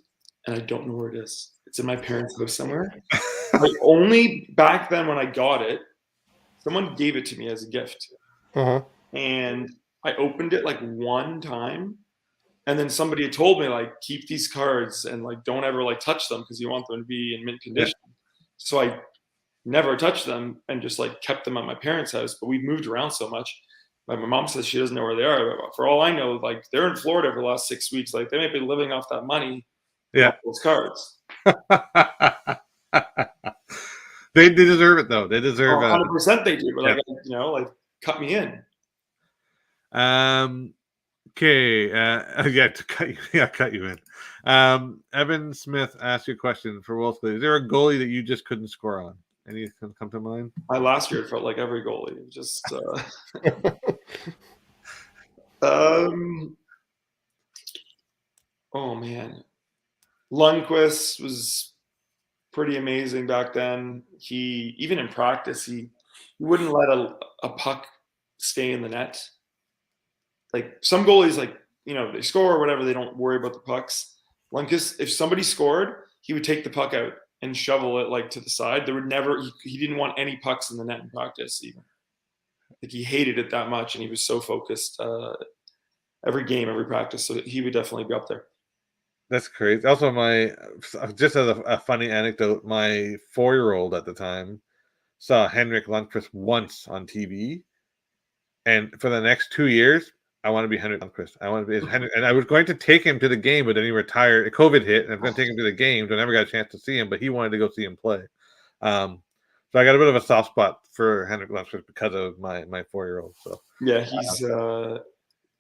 Speaker 5: and I don't know where it is. It's in my parents' house somewhere. Only back then when I got it, someone gave it to me as a gift. And I opened it like one time, and then somebody had told me, like, keep these cards and like don't ever like touch them because you want them to be in mint condition. So I never touched them and just like kept them at my parents' house. But we moved around so much. Like, my mom says she doesn't know where they are. But for all I know, like, they're in Florida for the last 6 weeks. Like, they might be living off that money. Those cards.
Speaker 2: They deserve it though. They deserve it.
Speaker 5: 100% they do. But like, cut me in.
Speaker 2: Okay. To cut you in. Evan Smith asked you a question for Wolski. Is there a goalie that you just couldn't score on? Anything come to mind?
Speaker 5: My last year, it felt like every goalie. Just oh man, Lundqvist was pretty amazing back then. He, even in practice, he wouldn't let a puck stay in the net. Like, some goalies, like, they score or whatever, they don't worry about the pucks. Lundqvist, if somebody scored, he would take the puck out and shovel it like to the side. There would never, he didn't want any pucks in the net in practice even. Like, he hated it that much, and he was so focused every game, every practice. So he would definitely be up there.
Speaker 2: That's crazy. Also, just as a funny anecdote, my 4-year-old at the time saw Henrik Lundqvist once on TV, and for the next 2 years, I want to be Henrik Lundqvist. I want to be Henrik, and I was going to take him to the game, but then he retired. COVID hit, and I was going to take him to the game, so I never got a chance to see him. But he wanted to go see him play. So I got a bit of a soft spot for Henrik Lundqvist because of my 4-year-old. So
Speaker 5: yeah,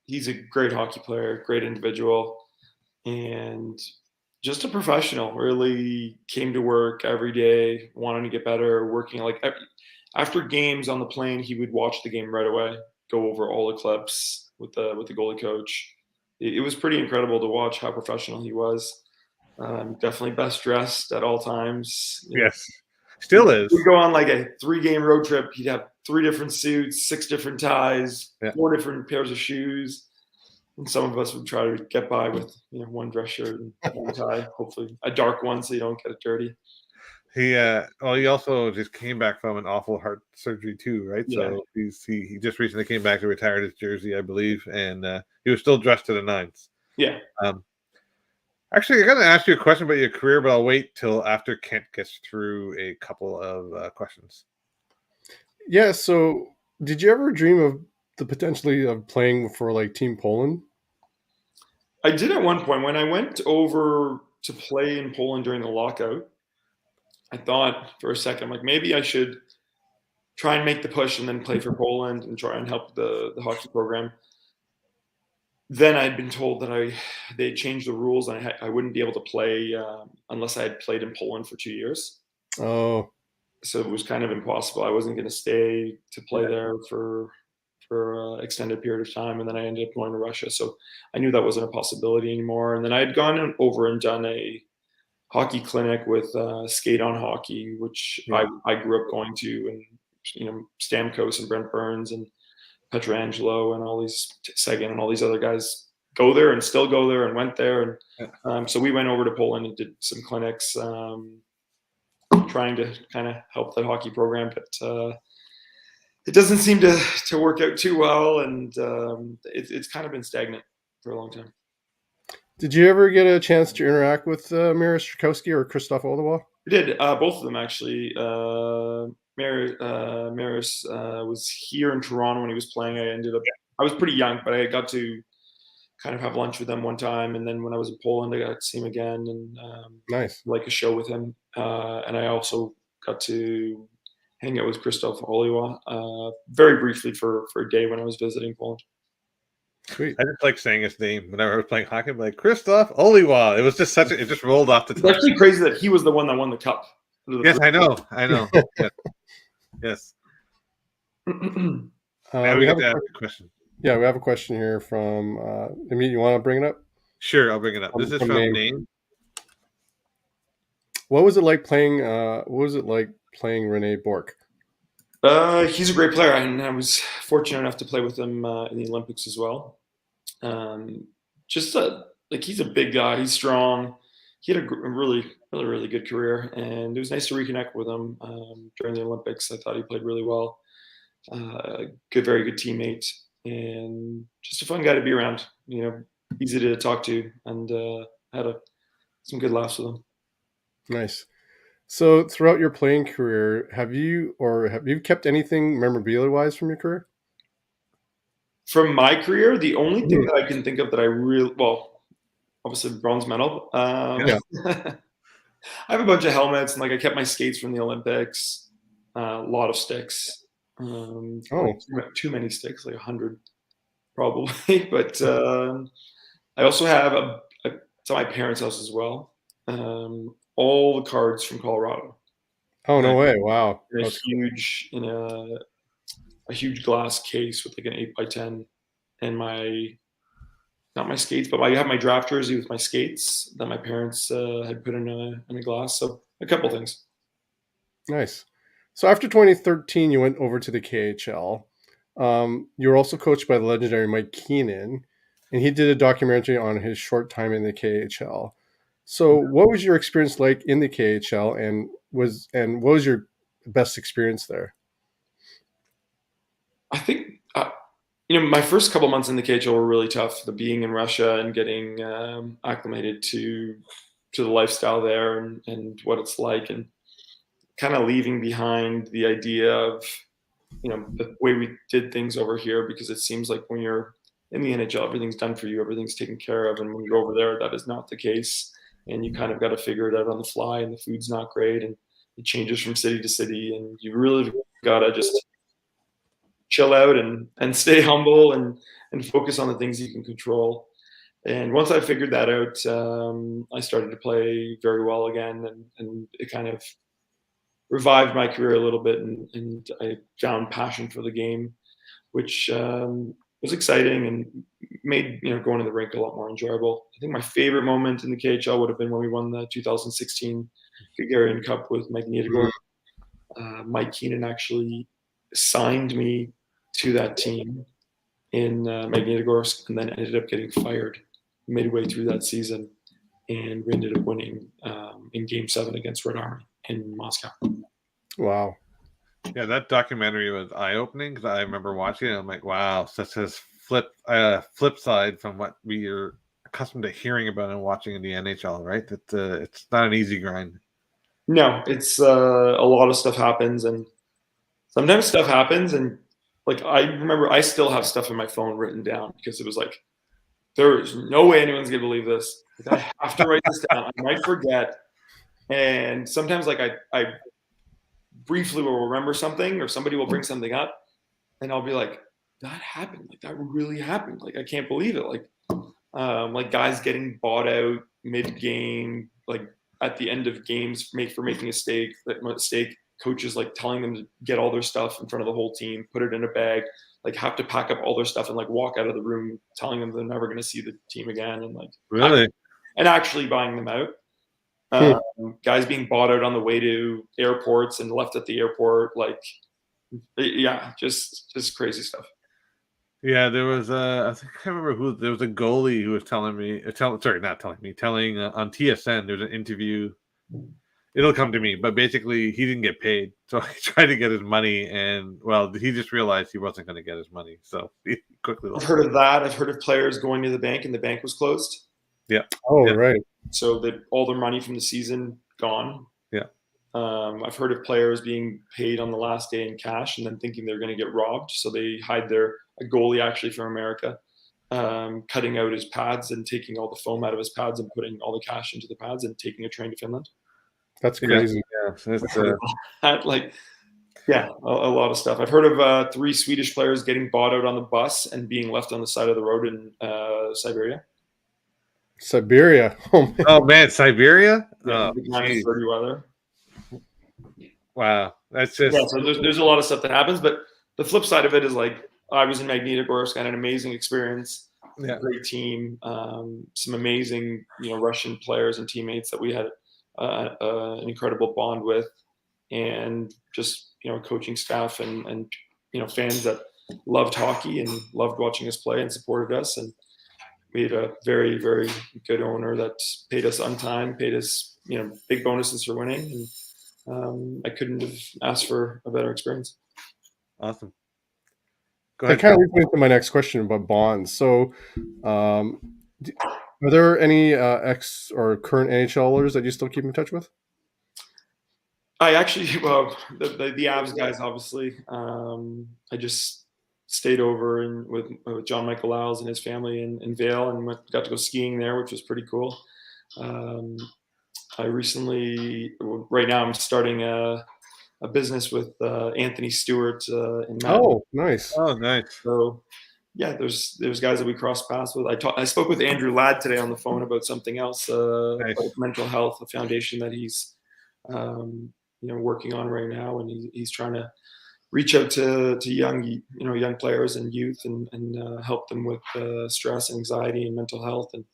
Speaker 5: he's a great hockey player, great individual, and just a professional. Really came to work every day, wanting to get better, working. Like, after games on the plane, he would watch the game right away, go over all the clips with the goalie coach. It was pretty incredible to watch how professional he was. Definitely best dressed at all times.
Speaker 2: Yes, still is.
Speaker 5: He'd go on like a 3-game road trip. He'd have 3 different suits, 6 different ties, 4 different pairs of shoes. And some of us would try to get by with one dress shirt and one tie, hopefully a dark one so you don't get it dirty.
Speaker 2: He also just came back from an awful heart surgery too, right? Yeah. So he just recently came back to retire his jersey, I believe, and he was still dressed to the nines.
Speaker 5: Yeah.
Speaker 2: Actually, I got to ask you a question about your career, but I'll wait till after Kent gets through a couple of questions.
Speaker 1: Yeah. So, did you ever dream of the potentially of playing for like Team Poland?
Speaker 5: I did at one point. When I went over to play in Poland during the lockout, I thought for a second, like, maybe I should try and make the push and then play for Poland and try and help the hockey program. Then I'd been told that they had changed the rules and I wouldn't be able to play unless I had played in Poland for 2 years.
Speaker 1: Oh.
Speaker 5: So it was kind of impossible. I wasn't going to stay to play there for an extended period of time. And then I ended up going to Russia. So I knew that wasn't a possibility anymore. And then I had gone over and done a hockey clinic with Sk8on Hockey, which I grew up going to and Stamkos and Brent Burns and Pietrangelo and all these Sk8on and all these other guys go there and still go there and went there. And so we went over to Poland and did some clinics, trying to kind of help the hockey program, but it doesn't seem to work out too well, and it's kind of been stagnant for a long time.
Speaker 1: Did you ever get a chance to interact with Miros Strakowski or Christoph Oliwa?
Speaker 5: I did, both of them actually. Miros was here in Toronto when he was playing. I was pretty young, but I got to kind of have lunch with them one time, and then when I was in Poland, I got to see him again and
Speaker 1: nice,
Speaker 5: like a show with him. And I also got to hang out with Christoph Oliwa very briefly for a day when I was visiting Poland.
Speaker 1: Sweet.
Speaker 2: I just like saying his name whenever I was playing hockey. I'm like, Christoph Oliwa. It was just it just rolled off the tongue.
Speaker 5: It's actually crazy that he was the one that won the cup.
Speaker 2: Yes, I know. Yes. Now we have a question.
Speaker 1: Yeah, we have a question here from Amit. You want to bring it up?
Speaker 2: Sure, I'll bring it up. This is from Name.
Speaker 1: What was it like playing? Rene Bourque?
Speaker 5: He's a great player, and I was fortunate enough to play with him in the Olympics as well. He's a big guy. He's strong. He had a really good career, and it was nice to reconnect with him during the Olympics. I thought he played really well. Very good teammate, and just a fun guy to be around. Easy to talk to, and had some good laughs with him.
Speaker 1: Nice. So throughout your playing career, have you kept anything memorabilia-wise from your career?
Speaker 5: From my career, the only thing that I can think of that obviously bronze medal. I have a bunch of helmets, and I kept my skates from the Olympics. A lot of sticks. Too many sticks, 100 probably. But I also have it's at my parents' house as well. All the cards from Colorado.
Speaker 1: Oh, no way! Wow.
Speaker 5: A huge glass case with an 8x10, and not my skates, but I have my draft jersey with my skates that my parents had put in a glass. So a couple things.
Speaker 1: Nice. So after 2013, you went over to the KHL. You were also coached by the legendary Mike Keenan, and he did a documentary on his short time in the KHL. So what was your experience like in the KHL, and what was your best experience there?
Speaker 5: I think, my first couple months in the KHL were really tough. The being in Russia and getting acclimated to the lifestyle there and what it's like, and kind of leaving behind the idea of, the way we did things over here, because it seems like when you're in the NHL, everything's done for you, everything's taken care of. And when you're over there, that is not the case. And you kind of got to figure it out on the fly, and the food's not great, and it changes from city to city, and you really got to just chill out and stay humble and focus on the things you can control. And once I figured that out, I started to play very well again, and it kind of revived my career a little bit, and I found passion for the game, which was exciting and made going to the rink a lot more enjoyable. I think my favorite moment in the KHL would have been when we won the 2016 Gagarin Cup with Magnitogorsk. Mike Keenan actually signed me to that team in Magnitogorsk, and then ended up getting fired midway through that season, and we ended up winning in Game 7 against Red Army in Moscow.
Speaker 1: Wow.
Speaker 2: Yeah, that documentary was eye-opening, because I remember watching it. I'm like, wow, such as flip side from what we are accustomed to hearing about and watching in the NHL, right? That it's not an easy grind.
Speaker 5: No, it's a lot of stuff happens, and sometimes stuff happens, and I remember I still have stuff in my phone written down, because it was like, there is no way anyone's gonna believe this. I have to write this down. I might forget, and sometimes I briefly will remember something, or somebody will bring something up, and I'll be like, that happened. That really happened. I can't believe it. Guys getting bought out mid-game, at the end of games for making a mistake, coaches telling them to get all their stuff in front of the whole team, put it in a bag, have to pack up all their stuff and walk out of the room, telling them they're never going to see the team again, and
Speaker 2: really,
Speaker 5: and actually buying them out. Guys being bought out on the way to airports and left at the airport, yeah, just crazy stuff.
Speaker 2: Yeah, there was I think I remember who there was a goalie who was telling on TSN. There's an interview. It'll come to me, but basically he didn't get paid, so he tried to get his money, and well, he just realized he wasn't going to get his money, so he quickly left.
Speaker 5: I've heard of that. I've heard of players going to the bank and the bank was closed.
Speaker 2: Yeah.
Speaker 1: Oh,
Speaker 2: Yeah.
Speaker 1: right.
Speaker 5: So that all their money from the season gone.
Speaker 2: Yeah.
Speaker 5: I've heard of players being paid on the last day in cash and then thinking they're going to get robbed. So they hide a goalie actually from America, cutting out his pads and taking all the foam out of his pads and putting all the cash into the pads and taking a train to Finland.
Speaker 1: That's crazy.
Speaker 2: Yeah, it's,
Speaker 5: a lot of stuff. I've heard of 3 Swedish players getting bought out on the bus and being left on the side of the road in Siberia.
Speaker 1: Siberia.
Speaker 2: Oh man, Siberia.
Speaker 5: Yeah,
Speaker 2: Oh,
Speaker 5: -30 weather.
Speaker 2: wow, that's just
Speaker 5: So there's a lot of stuff that happens, but the flip side of it is like I was in Magnitogorsk, had an amazing experience, great team, some amazing Russian players and teammates that we had an incredible bond with, and just coaching staff and fans that loved hockey and loved watching us play and supported us, and we had a very, very good owner that paid us on time, paid us big bonuses for winning, and I couldn't have asked for a better experience.
Speaker 2: awesome. Go
Speaker 1: That
Speaker 2: ahead.
Speaker 1: kind of leads me into my next question about bonds. So, are there any ex or current NHLers that you still keep in touch with?
Speaker 5: I actually, the Avs guys, obviously. I just stayed over with John Michael Lyles and his family in Vail, and got to go skiing there, which was pretty cool. I recently, right now, I'm starting a business with Anthony Stewart in Madden.
Speaker 1: Oh, nice.
Speaker 2: Oh, nice.
Speaker 5: So, yeah, there's guys that we cross paths with. I spoke with Andrew Ladd today on the phone about something else,
Speaker 2: Nice.
Speaker 5: about mental health, a foundation that he's working on right now, and he's trying to reach out to young players and youth and help them with stress, anxiety, and mental health, and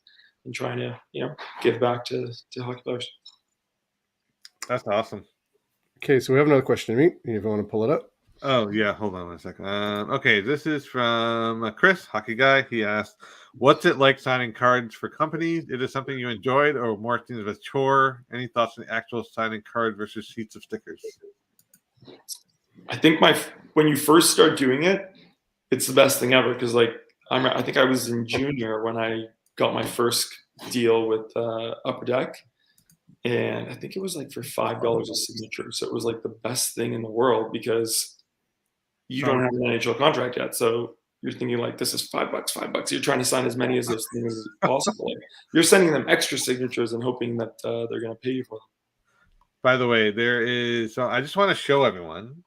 Speaker 5: trying to give back to hockey players.
Speaker 2: That's awesome.
Speaker 1: Okay, so we have another question to meet. If you want to pull it up.
Speaker 2: Oh yeah, hold on a second. Okay, this is from Chris, hockey guy. He asked, "What's it like signing cards for companies? Is it something you enjoyed, or more things of a chore? Any thoughts on the actual signing card versus sheets of stickers?"
Speaker 5: I think when you first start doing it, it's the best thing ever, because I think I was in junior when I got my first deal with Upper Deck, and I think it was for $5 a signature. So it was the best thing in the world, because you don't have an NHL contract yet. So you're thinking this is $5. You're trying to sign as many of those things as possible. You're sending them extra signatures and hoping that they're going to pay you for them.
Speaker 2: By the way, so I just want to show everyone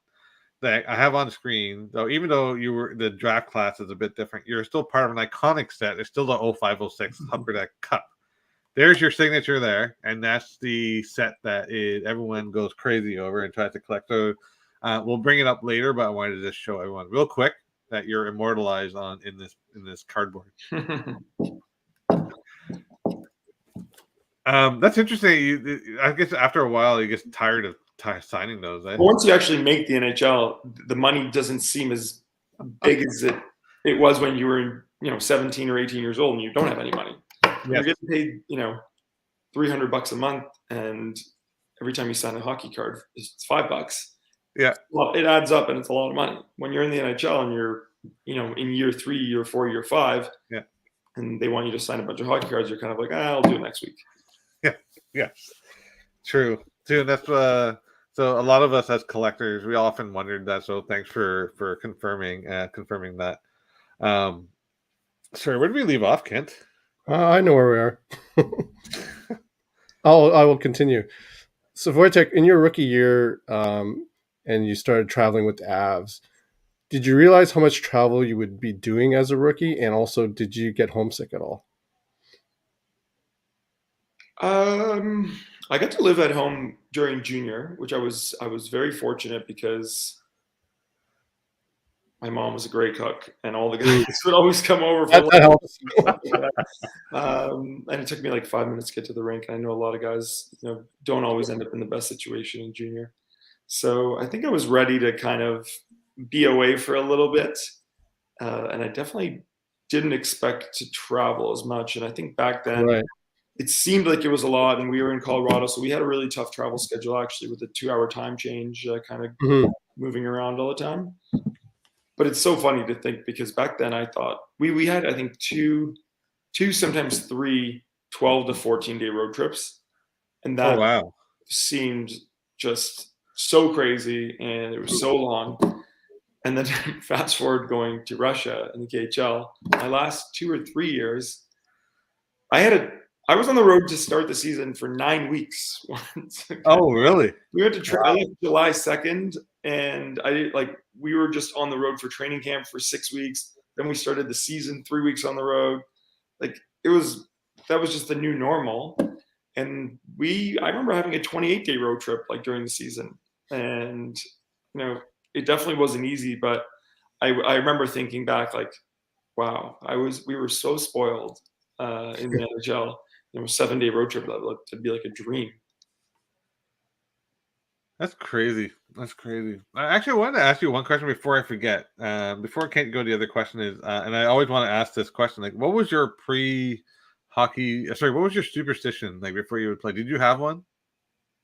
Speaker 2: that I have on screen, though, even though the draft class is a bit different, you're still part of an iconic set. It's still the 0506 Upper Deck Cup. There's your signature there, and that's the set that everyone goes crazy over and tries to collect. So we'll bring it up later, but I wanted to just show everyone real quick that you're immortalized in this cardboard. That's interesting. I guess after a while, you get tired of signing those.
Speaker 5: But once you actually make the NHL, the money doesn't seem as big as it was when you were 17 or 18 years old and you don't have any money. You're getting paid $300 a month, and every time you sign a hockey card, it's $5.
Speaker 2: Yeah,
Speaker 5: well, it adds up, and it's a lot of money. When you're in the NHL and you're in year 3, year 4, year 5, and they want you to sign a bunch of hockey cards, you're kind of I'll do it next week.
Speaker 2: Yeah, true. That's so a lot of us as collectors, we often wondered that. So thanks for confirming that. Sorry, where did we leave off, Kent?
Speaker 1: I know where we are. I will continue. So Wojtek, in your rookie year, and you started traveling with the Avs, did you realize how much travel you would be doing as a rookie? And also, did you get homesick at all?
Speaker 5: I got to live at home during junior, which I was very fortunate, because my mom was a great cook, and all the guys would always come over for
Speaker 1: that helps.
Speaker 5: And it took me 5 minutes to get to the rink. I know a lot of guys, don't always end up in the best situation in junior. So I think I was ready to kind of be away for a little bit. And I definitely didn't expect to travel as much. And I think back then it seemed like it was a lot, and we were in Colorado, so we had a really tough travel schedule actually with a 2-hour time change, kind of moving around all the time. But it's so funny to think, because back then I thought we had, I think, two, sometimes 3 12 to 14 day road trips. And that seemed just so crazy, and it was so long. And then fast forward going to Russia in the KHL, my last 2 or 3 years, I was on the road to start the season for 9 weeks once.
Speaker 2: Oh, really?
Speaker 5: We went to I left July 2nd, and we were just on the road for training camp for 6 weeks. Then we started the season 3 weeks on the road. Like, that was just the new normal. And I remember having a 28-day road trip like during the season. And, you know, it definitely wasn't easy, but I remember thinking back, like, wow, we were so spoiled in the NHL. You know, 7-day road trip, that'd be like a dream.
Speaker 2: That's crazy. That's crazy. Actually, I wanted to ask you one question before I forget. Before I can't go to the other question is, and I always want to ask this question, like, what was your pre-hockey? Sorry, what was your superstition like before you would play? Did you have one?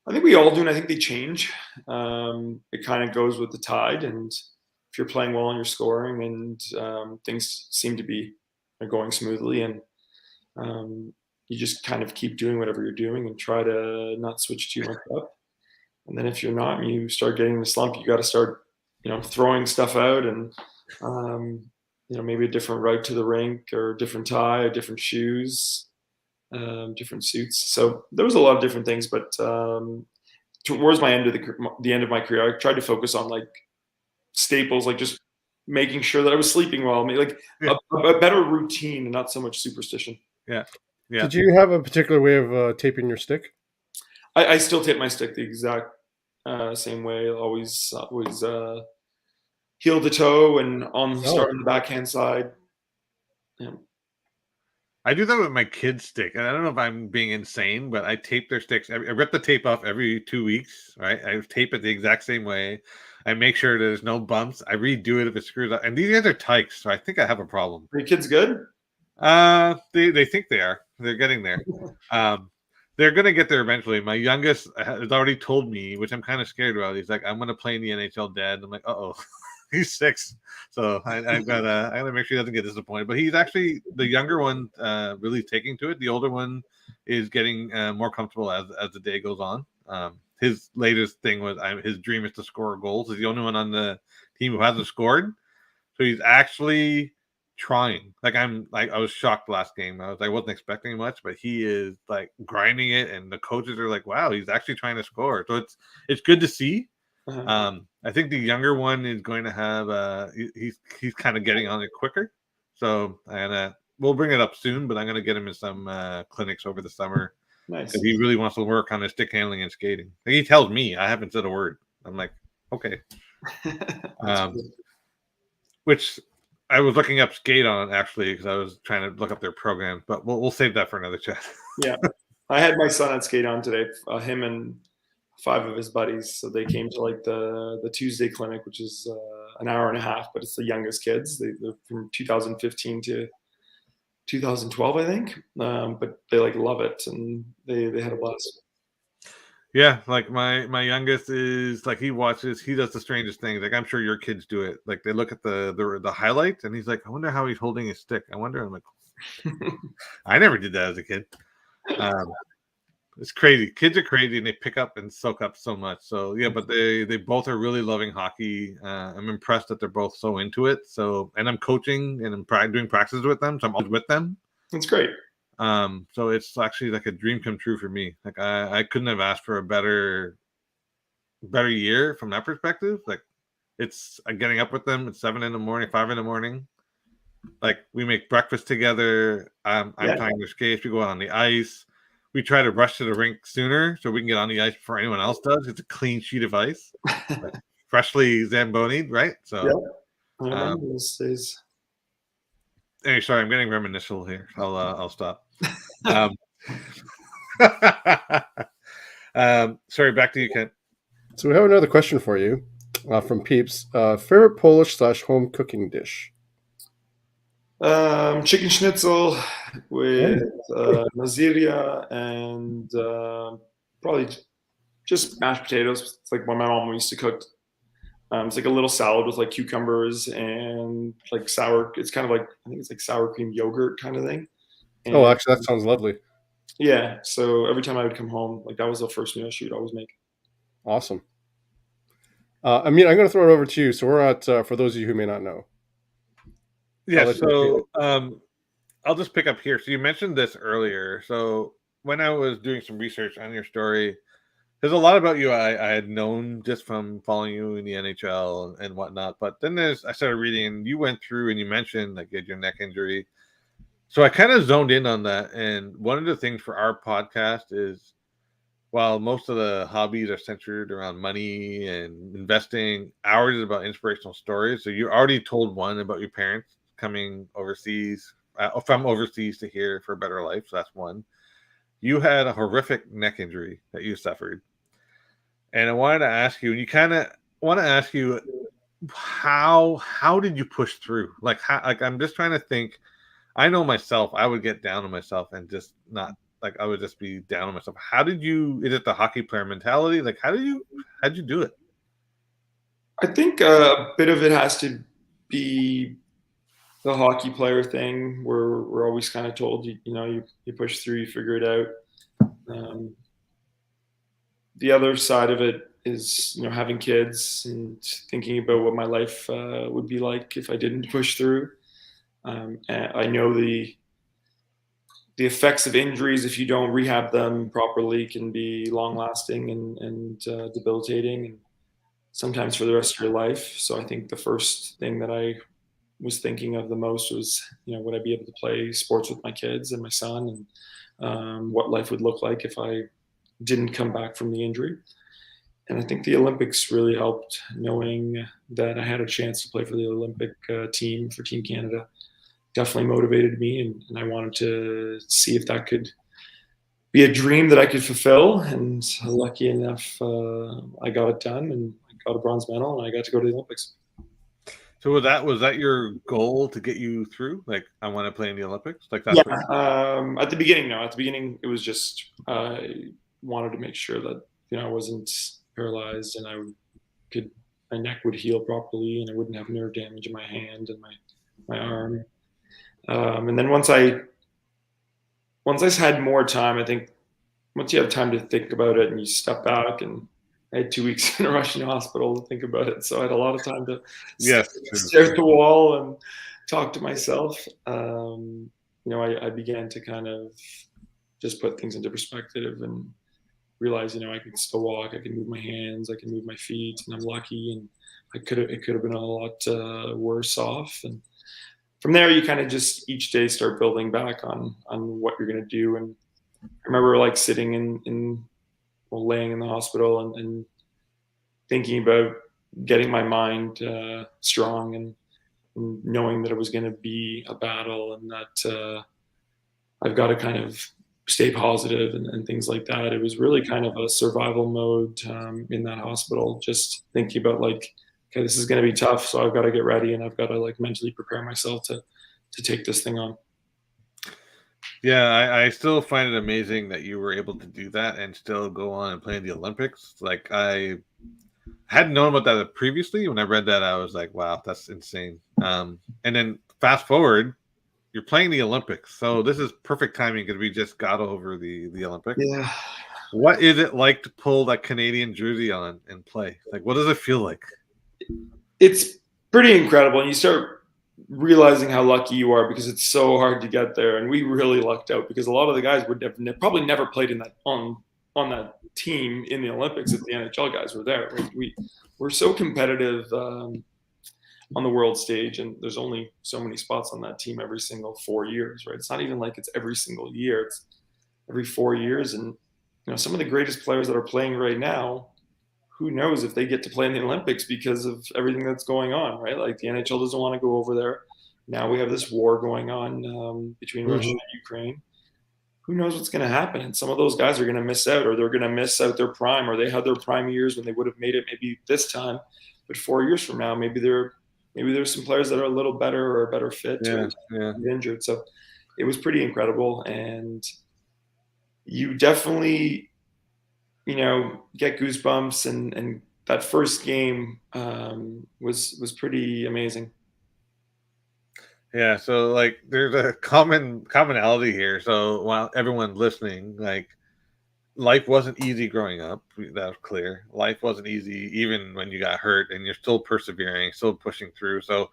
Speaker 5: I think we all do, and I think they change. It kind of goes with the tide, and if you're playing well and you're scoring, and things seem to be going smoothly, and you just kind of keep doing whatever you're doing and try to not switch too much up. And then if you're not, and you start getting the slump, you got to start, throwing stuff out, and maybe a different route to the rink, or different tie, different shoes, different suits. So there was a lot of different things, but towards the end of my career, I tried to focus on like staples, like just making sure that I was sleeping well, a better routine, and not so much superstition.
Speaker 2: Yeah.
Speaker 1: Did you have a particular way of taping your stick?
Speaker 5: I still tape my stick the exact same way. Always heel to toe, and start on the backhand side. Yeah.
Speaker 2: I do that with my kids' stick, and I don't know if I'm being insane, but I tape their sticks. I rip the tape off every 2 weeks, right? I tape it the exact same way. I make sure there's no bumps. I redo it if it screws up. And these guys are tykes, so I think I have a problem.
Speaker 5: Are your kids good?
Speaker 2: They think they are. They're getting there. They're going to get there eventually. My youngest has already told me, which I'm kind of scared about. He's like, I'm going to play in the NHL, Dad. I'm like, uh-oh. He's 6. So I gotta make sure he doesn't get disappointed. But he's actually, the younger one, really taking to it. The older one is getting more comfortable as the day goes on. His latest thing was his dream is to score goals. He's the only one on the team who hasn't scored. So he's actually trying. I was shocked last game. I wasn't expecting much, but he is like grinding it, and the coaches are like, wow, he's actually trying to score. So it's good to see. I think the younger one is going to have he's kind of getting on it quicker. So we'll bring it up soon, but I'm gonna get him in some clinics over the summer.
Speaker 5: Nice.
Speaker 2: Because he really wants to work on his stick handling and skating. Like, he tells me, I haven't said a word. I'm like, okay. Which I was looking up Sk8on actually, because I was trying to look up their program, but we'll save that for another chat.
Speaker 5: Yeah, I had my son at Sk8on today. Him and 5 of his buddies. So they came to like the Tuesday clinic, which is an hour and a half, but it's the youngest kids. They're from 2015 to 2012, I think. But they love it, and they had a blast.
Speaker 2: Yeah, like my youngest is like, he does the strangest things. Like, I'm sure your kids do it. Like, they look at the highlights, and he's like, I wonder how he's holding his stick. I'm like, I never did that as a kid. It's crazy. Kids are crazy, and they pick up and soak up so much. So yeah, but they both are really loving hockey. I'm impressed that they're both so into it. So, and I'm coaching and I'm doing practices with them, so I'm always with them.
Speaker 5: That's great.
Speaker 2: So it's actually like a dream come true for me. Like, I couldn't have asked for a better year from that perspective. Like, it's getting up with them at 7 in the morning, 5 in the morning. Like, we make breakfast together. I'm tying their skates. We go out on the ice. We try to rush to the rink sooner so we can get on the ice before anyone else does. It's a clean sheet of ice, freshly zambonied, right? So, Anyway, sorry, I'm getting reminiscent here. I'll stop.
Speaker 1: Sorry, back to you, Kent. So we have another question for you. From Peeps, favorite Polish/home cooking dish?
Speaker 5: Chicken schnitzel with maziria and probably just mashed potatoes. It's like what my mom used to cook. It's like a little salad with like cucumbers and like sour. It's kind of like, I think it's like sour cream yogurt kind of thing. And,
Speaker 1: Oh, actually, that sounds lovely.
Speaker 5: Yeah. So every time I would come home, like that was the first meal she would always make.
Speaker 1: Awesome. I'm going to throw it over to you. So we're at, for those of you who may not know.
Speaker 2: Yeah. So I'll just pick up here. So you mentioned this earlier. So when I was doing some research on your story, there's a lot about you I had known just from following you in the NHL and whatnot. But then I started reading, and you went through and you mentioned like you had your neck injury. So I kind of zoned in on that. And one of the things for our podcast is, while most of the hobbies are centered around money and investing, ours is about inspirational stories. So you already told one about your parents coming overseas, from overseas to here for a better life. So that's one. You had a horrific neck injury that you suffered. And I wanted to ask you, and you kind of want to ask you, how did you push through? Like, I'm just trying to think. I know myself, I would get down on myself and just not, like, I would just be down on myself. How did you, is it the hockey player mentality? Like, how'd you do it?
Speaker 5: I think a bit of it has to be the hockey player thing, where we're always kind of told, you push through, you figure it out. The other side of it is, having kids and thinking about what my life would be like if I didn't push through. And I know the effects of injuries, if you don't rehab them properly, can be long-lasting and debilitating, and sometimes for the rest of your life. So I think the first thing that I was thinking of the most was, would I be able to play sports with my kids and my son, and what life would look like if I didn't come back from the injury. And I think the Olympics really helped, knowing that I had a chance to play for the Olympic team, for Team Canada. Definitely motivated me, and I wanted to see if that could be a dream that I could fulfill. And lucky enough, I got it done, and I got a bronze medal, and I got to go to the Olympics.
Speaker 2: So was that your goal to get you through? Like, I want to play in the Olympics? Like that?
Speaker 5: Yeah. At the beginning, no. At the beginning, it was just I wanted to make sure that I wasn't paralyzed, and my neck would heal properly, and I wouldn't have nerve damage in my hand and my arm. And then once I had more time, I think once you have time to think about it and you step back, and I had 2 weeks in a Russian hospital to think about it. So I had a lot of time to stare at the wall and talk to myself. I began to kind of just put things into perspective and realize, I can still walk, I can move my hands, I can move my feet, and I'm lucky. And it could have been a lot worse off. And from there, you kind of just each day start building back on what you're going to do. And I remember like sitting laying in the hospital and thinking about getting my mind strong and knowing that it was going to be a battle, and that I've got to kind of stay positive and things like that. It was really kind of a survival mode in that hospital, just thinking about like, okay, this is going to be tough, so I've got to get ready, and I've got to like mentally prepare myself to take this thing on.
Speaker 2: Yeah, I still find it amazing that you were able to do that and still go on and play in the Olympics. Like, I hadn't known about that previously. When I read that, I was like, wow, that's insane. And then fast forward, you're playing the Olympics. So this is perfect timing because we just got over the Olympics.
Speaker 5: Yeah.
Speaker 2: What is it like to pull that Canadian jersey on and play? Like, what does it feel like?
Speaker 5: It's pretty incredible. And you start realizing how lucky you are, because it's so hard to get there. And we really lucked out, because a lot of the guys would have probably never played in that on that team in the Olympics if the NHL guys were there. We're so competitive on the world stage, and there's only so many spots on that team every single 4 years, right? It's not even like it's every single year. It's every 4 years. And some of the greatest players that are playing right now, who knows if they get to play in the Olympics because of everything that's going on, right? Like, the NHL doesn't want to go over there. Now we have this war going on between Russia and Ukraine. Who knows what's going to happen? And some of those guys are going to miss out, or they're going to miss out their prime, or they had their prime years when they would have made it maybe this time. but 4 years from now, maybe there's some players that are a little better or a better fit to get injured. So it was pretty incredible, and you definitely, get goosebumps, and that first game was pretty amazing.
Speaker 2: Yeah, so like there's a commonality here. So while everyone listening, like life wasn't easy growing up. That's clear. Life wasn't easy even when you got hurt, and you're still persevering, still pushing through. So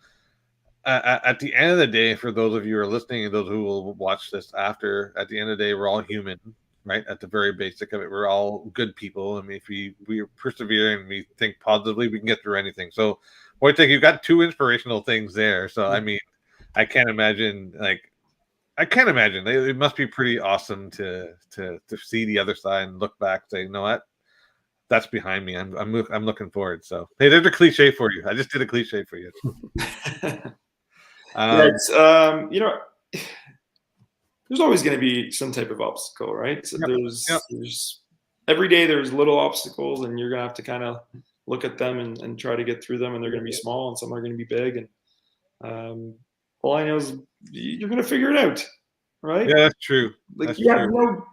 Speaker 2: at the end of the day, for those of you who are listening and those who will watch this after, at the end of the day, we're all human, right? At the very basic of it, we're all good people. I mean, if we persevere and we think positively, we can get through anything. So, Wojtek, you've got two inspirational things there. So, I mean, I can't imagine. It must be pretty awesome to see the other side and look back, and say, you know what, that's behind me. I'm looking forward. So, hey, there's a cliche for you. I just did a cliche for you.
Speaker 5: It's, there's always going to be some type of obstacle, right? So there's every day there's little obstacles, and you're going to have to kind of look at them and try to get through them, and they're going to be small, and some are going to be big, and all I know is you're going to figure it out, right?
Speaker 2: Yeah, that's true.
Speaker 5: Like you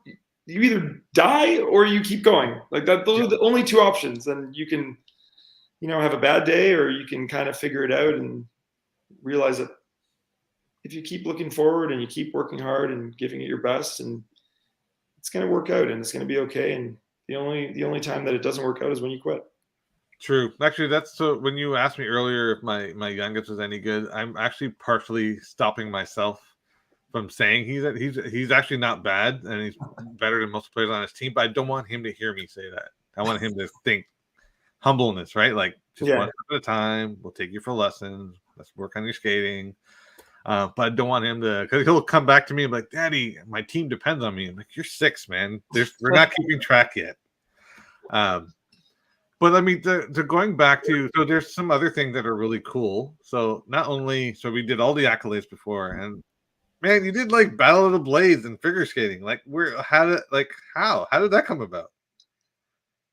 Speaker 5: either die or you keep going. Like that, those are the only two options, and you can, have a bad day, or you can kind of figure it out and realize that if you keep looking forward and you keep working hard and giving it your best, and it's going to work out, and it's going to be okay. And the only time that it doesn't work out is when you quit.
Speaker 2: True. Actually, that's so. When you asked me earlier if my youngest was any good, I'm actually partially stopping myself from saying he's actually not bad, and he's better than most players on his team. But I don't want him to hear me say that. I want him to think humbleness, right? Like just one step at a time. We'll take you for lessons. Let's work on your skating. But I don't want him to, because he'll come back to me and be like, Daddy, my team depends on me. I'm like, you're 6, man. We're not keeping track yet. But I mean, to going back to, so there's some other things that are really cool. So not only, so we did all the accolades before, and man, you did like Battle of the Blades and figure skating. Like, how did that come about?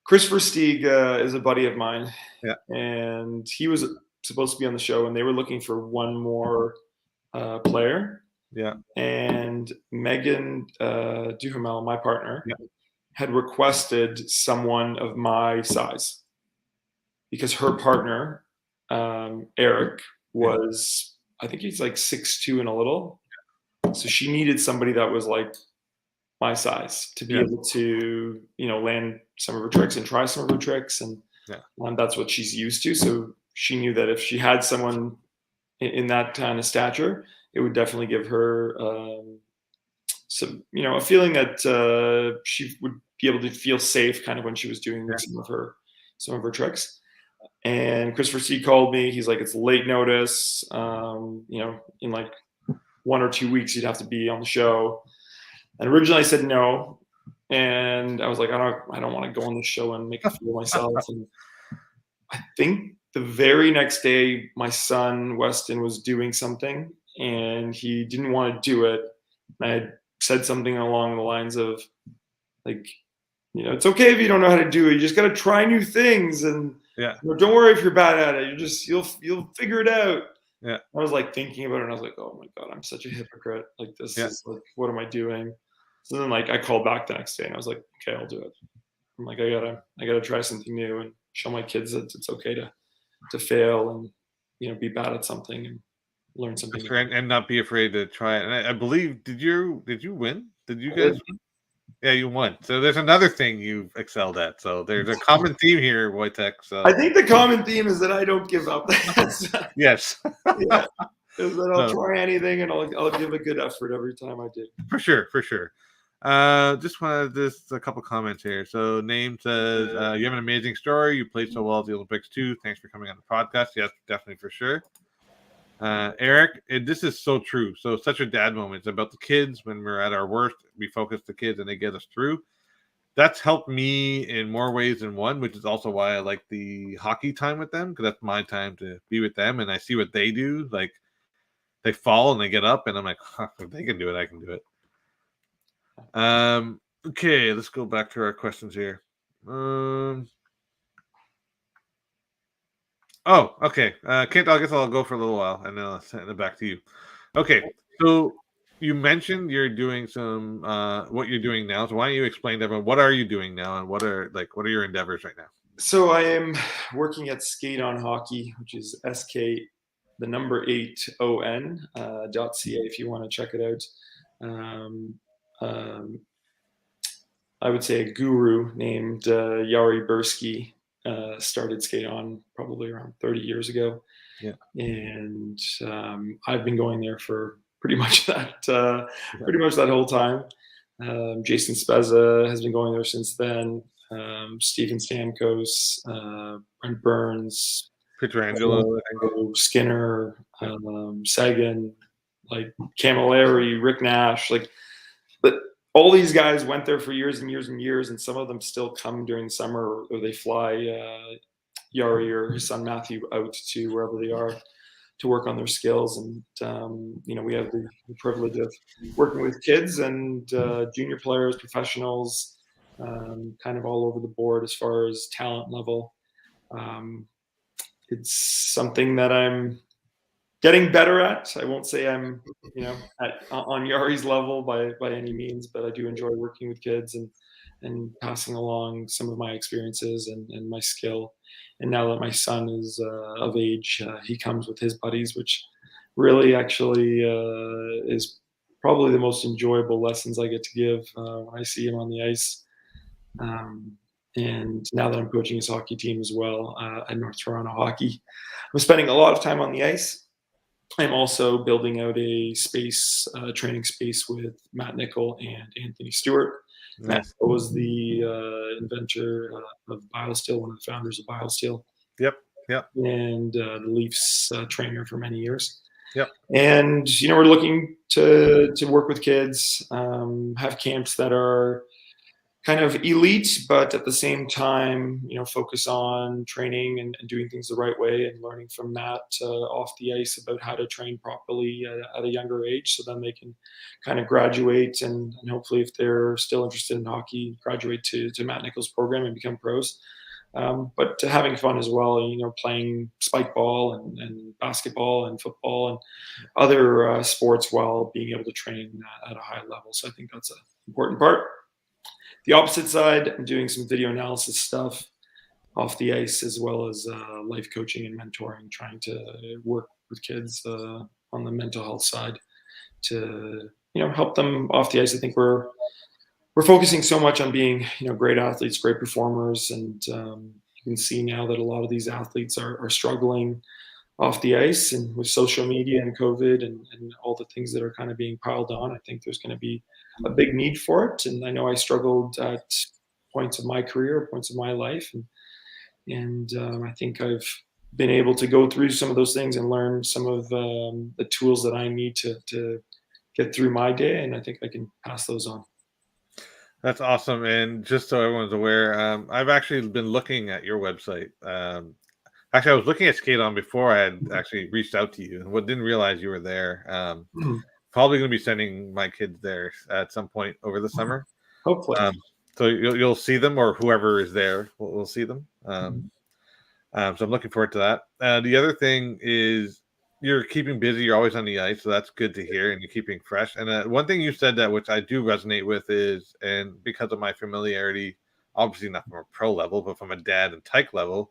Speaker 5: Chris Versteeg is a buddy of mine.
Speaker 2: Yeah.
Speaker 5: And he was supposed to be on the show, and they were looking for one more player.
Speaker 2: Yeah.
Speaker 5: And Megan Duhamel, my partner, had requested someone of my size, because her partner, Eric, was, I think he's like 6'2" and a little. So she needed somebody that was like my size to be able to, land some of her tricks and try some of her tricks. And that's what she's used to. So she knew that if she had someone in that kind of stature, it would definitely give her some, a feeling that she would be able to feel safe kind of when she was doing some of her tricks. And Chris Versteeg called me. He's like, it's late notice. In like 1 or 2 weeks, you'd have to be on the show. And originally I said no. And I was like, I don't want to go on the show and make a fool of myself. And I think the very next day, my son, Weston, was doing something, and he didn't want to do it. And I had said something along the lines of, like, it's okay if you don't know how to do it. You just got to try new things. And don't worry if you're bad at it. You'll figure it out.
Speaker 2: Yeah.
Speaker 5: I was like thinking about it, and I was like, oh my God, I'm such a hypocrite. Like, this is like, what am I doing? So then, like, I called back the next day, and I was like, okay, I'll do it. I'm like, I gotta try something new and show my kids that it's okay to fail and be bad at something and learn something new.
Speaker 2: And not be afraid to try it. And I believe, did you win? Did you guys win? Yeah, you won. So there's another thing you've excelled at. So there's a common theme here, Wojtek. So
Speaker 5: I think the common theme is that I don't give up.
Speaker 2: Yes.
Speaker 5: Yeah. Is that I'll try anything, and I'll give a good effort every time I do.
Speaker 2: For sure. Just a couple comments here. So Name says, you have an amazing story. You played so well at the Olympics too. Thanks for coming on the podcast. Yes, definitely, for sure. Eric, this is so true. So such a dad moment. It's about the kids. When we're at our worst, we focus the kids and they get us through. That's helped me in more ways than one, which is also why I like the hockey time with them, because that's my time to be with them, and I see what they do. Like, they fall and they get up, and I'm like, if they can do it, I can do it. Okay, let's go back to our questions here. Oh, okay. Kent, I guess I'll go for a little while, and then I'll send it back to you. Okay, so you mentioned you're doing some what you're doing now. So why don't you explain to everyone what are you doing now, and what are your endeavors right now?
Speaker 5: So I am working at Sk8on Hockey, which is Sk8on .ca if you want to check it out. I would say a guru named Yari Bursky started Sk8on probably around 30 years ago.
Speaker 2: Yeah.
Speaker 5: And I've been going there for pretty much that whole time. Jason Spezza has been going there since then. Steven Stamkos, Brent Burns,
Speaker 2: Pietrangelo,
Speaker 5: Skinner, Sagan, like Camilleri, Rick Nash, but all these guys went there for years and years and years, and some of them still come during the summer, or they fly Yari or his son Matthew out to wherever they are to work on their skills. And we have the privilege of working with kids and junior players, professionals, kind of all over the board as far as talent level. It's something that I'm getting better at. I won't say I'm, on Yari's level by any means, but I do enjoy working with kids and passing along some of my experiences and my skill. And now that my son is of age, he comes with his buddies, which really actually is probably the most enjoyable lessons I get to give when I see him on the ice. And now that I'm coaching his hockey team as well at North Toronto Hockey, I'm spending a lot of time on the ice. I'm also building out a training space with Matt Nickel and Anthony Stewart.
Speaker 2: Nice.
Speaker 5: Matt was the inventor of BioSteel, one of the founders of BioSteel.
Speaker 2: Yep.
Speaker 5: And the Leafs trainer for many years.
Speaker 2: Yep.
Speaker 5: And we're looking to work with kids, have camps that are kind of elite, but at the same time, focus on training and doing things the right way, and learning from Matt off the ice about how to train properly at a younger age, so then they can kind of graduate and hopefully, if they're still interested in hockey, graduate to Matt Nickel's program and become pros. But having fun as well, playing spike ball and basketball and football and other sports while being able to train at a high level. So I think that's an important part. The opposite side, I'm doing some video analysis stuff off the ice, as well as life coaching and mentoring, trying to work with kids on the mental health side to help them off the ice. I think we're focusing so much on being great athletes, great performers, and you can see now that a lot of these athletes are struggling off the ice, and with social media and COVID and all the things that are kind of being piled on, I think there's going to be a big need for it. And I know I struggled at points of my career, points of my life, and I think I've been able to go through some of those things and learn some of the tools that I need to get through my day, and I think I can pass those on.
Speaker 2: That's awesome. And just so everyone's aware, I've actually been looking at your website. Actually, I was looking at Sk8on before I had actually reached out to you, and didn't realize you were there. Probably going to be sending my kids there at some point over the summer.
Speaker 5: Hopefully.
Speaker 2: So you'll see them, or whoever is there will see them. So I'm looking forward to that. The other thing is you're keeping busy. You're always on the ice, so that's good to hear, and you're keeping fresh. And one thing you said that which I do resonate with is, and because of my familiarity, obviously not from a pro level, but from a dad and tyke level,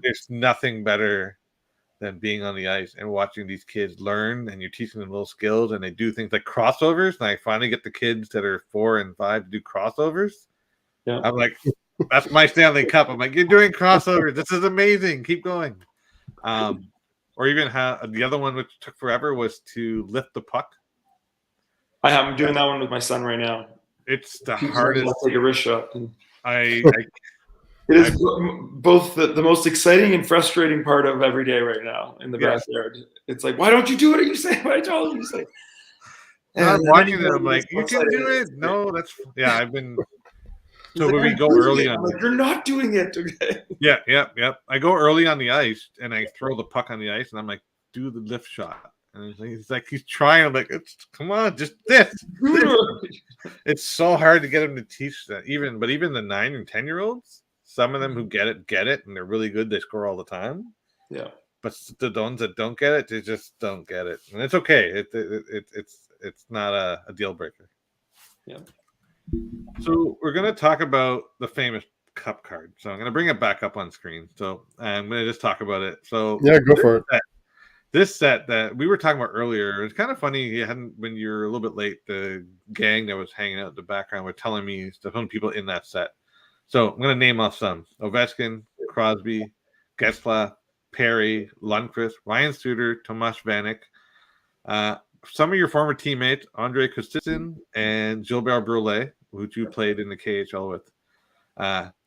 Speaker 2: there's nothing better than being on the ice and watching these kids learn, and you're teaching them little skills, and they do things like crossovers. And I finally get the kids that are 4 and 5 to do crossovers.
Speaker 5: Yeah.
Speaker 2: I'm like, that's my Stanley Cup. I'm like, you're doing crossovers. This is amazing. Keep going. Or even the other one, which took forever, was to lift the puck. I'm
Speaker 5: doing that one with my son right now.
Speaker 2: It's the hardest.
Speaker 5: Take a wrist shot. It is both the most exciting and frustrating part of every day right now in the backyard. It's like, why don't you do it? You say what I told you to say.
Speaker 2: And I'm watching it. I'm like, you can do it. No, I've been. So when we go early on,
Speaker 5: you're not doing it. Okay.
Speaker 2: Yeah. I go early on the ice and I throw the puck on the ice, and I'm like, do the lift shot. And he's trying. I'm like, come on, just this. It's so hard to get him to teach that. Even the 9 and 10-year-olds, some of them who get it, and they're really good. They score all the time.
Speaker 5: Yeah.
Speaker 2: But the ones that don't get it, they just don't get it, and it's okay. It's not a deal breaker.
Speaker 5: Yeah.
Speaker 2: So we're gonna talk about the famous cup card. So I'm gonna bring it back up on screen. So I'm gonna just talk about it. So
Speaker 1: Yeah, go for it.
Speaker 2: This set that we were talking about earlier, it's kind of funny. When you were a little bit late, the gang that was hanging out in the background were telling me some people in that set. So I'm gonna name off some: Ovechkin, Crosby, Getzlaf, Perry, Lundqvist, Ryan Suter, Tomas Vanek, some of your former teammates, Andre Kosticin and Gilbert Brulé, who you played in the KHL with,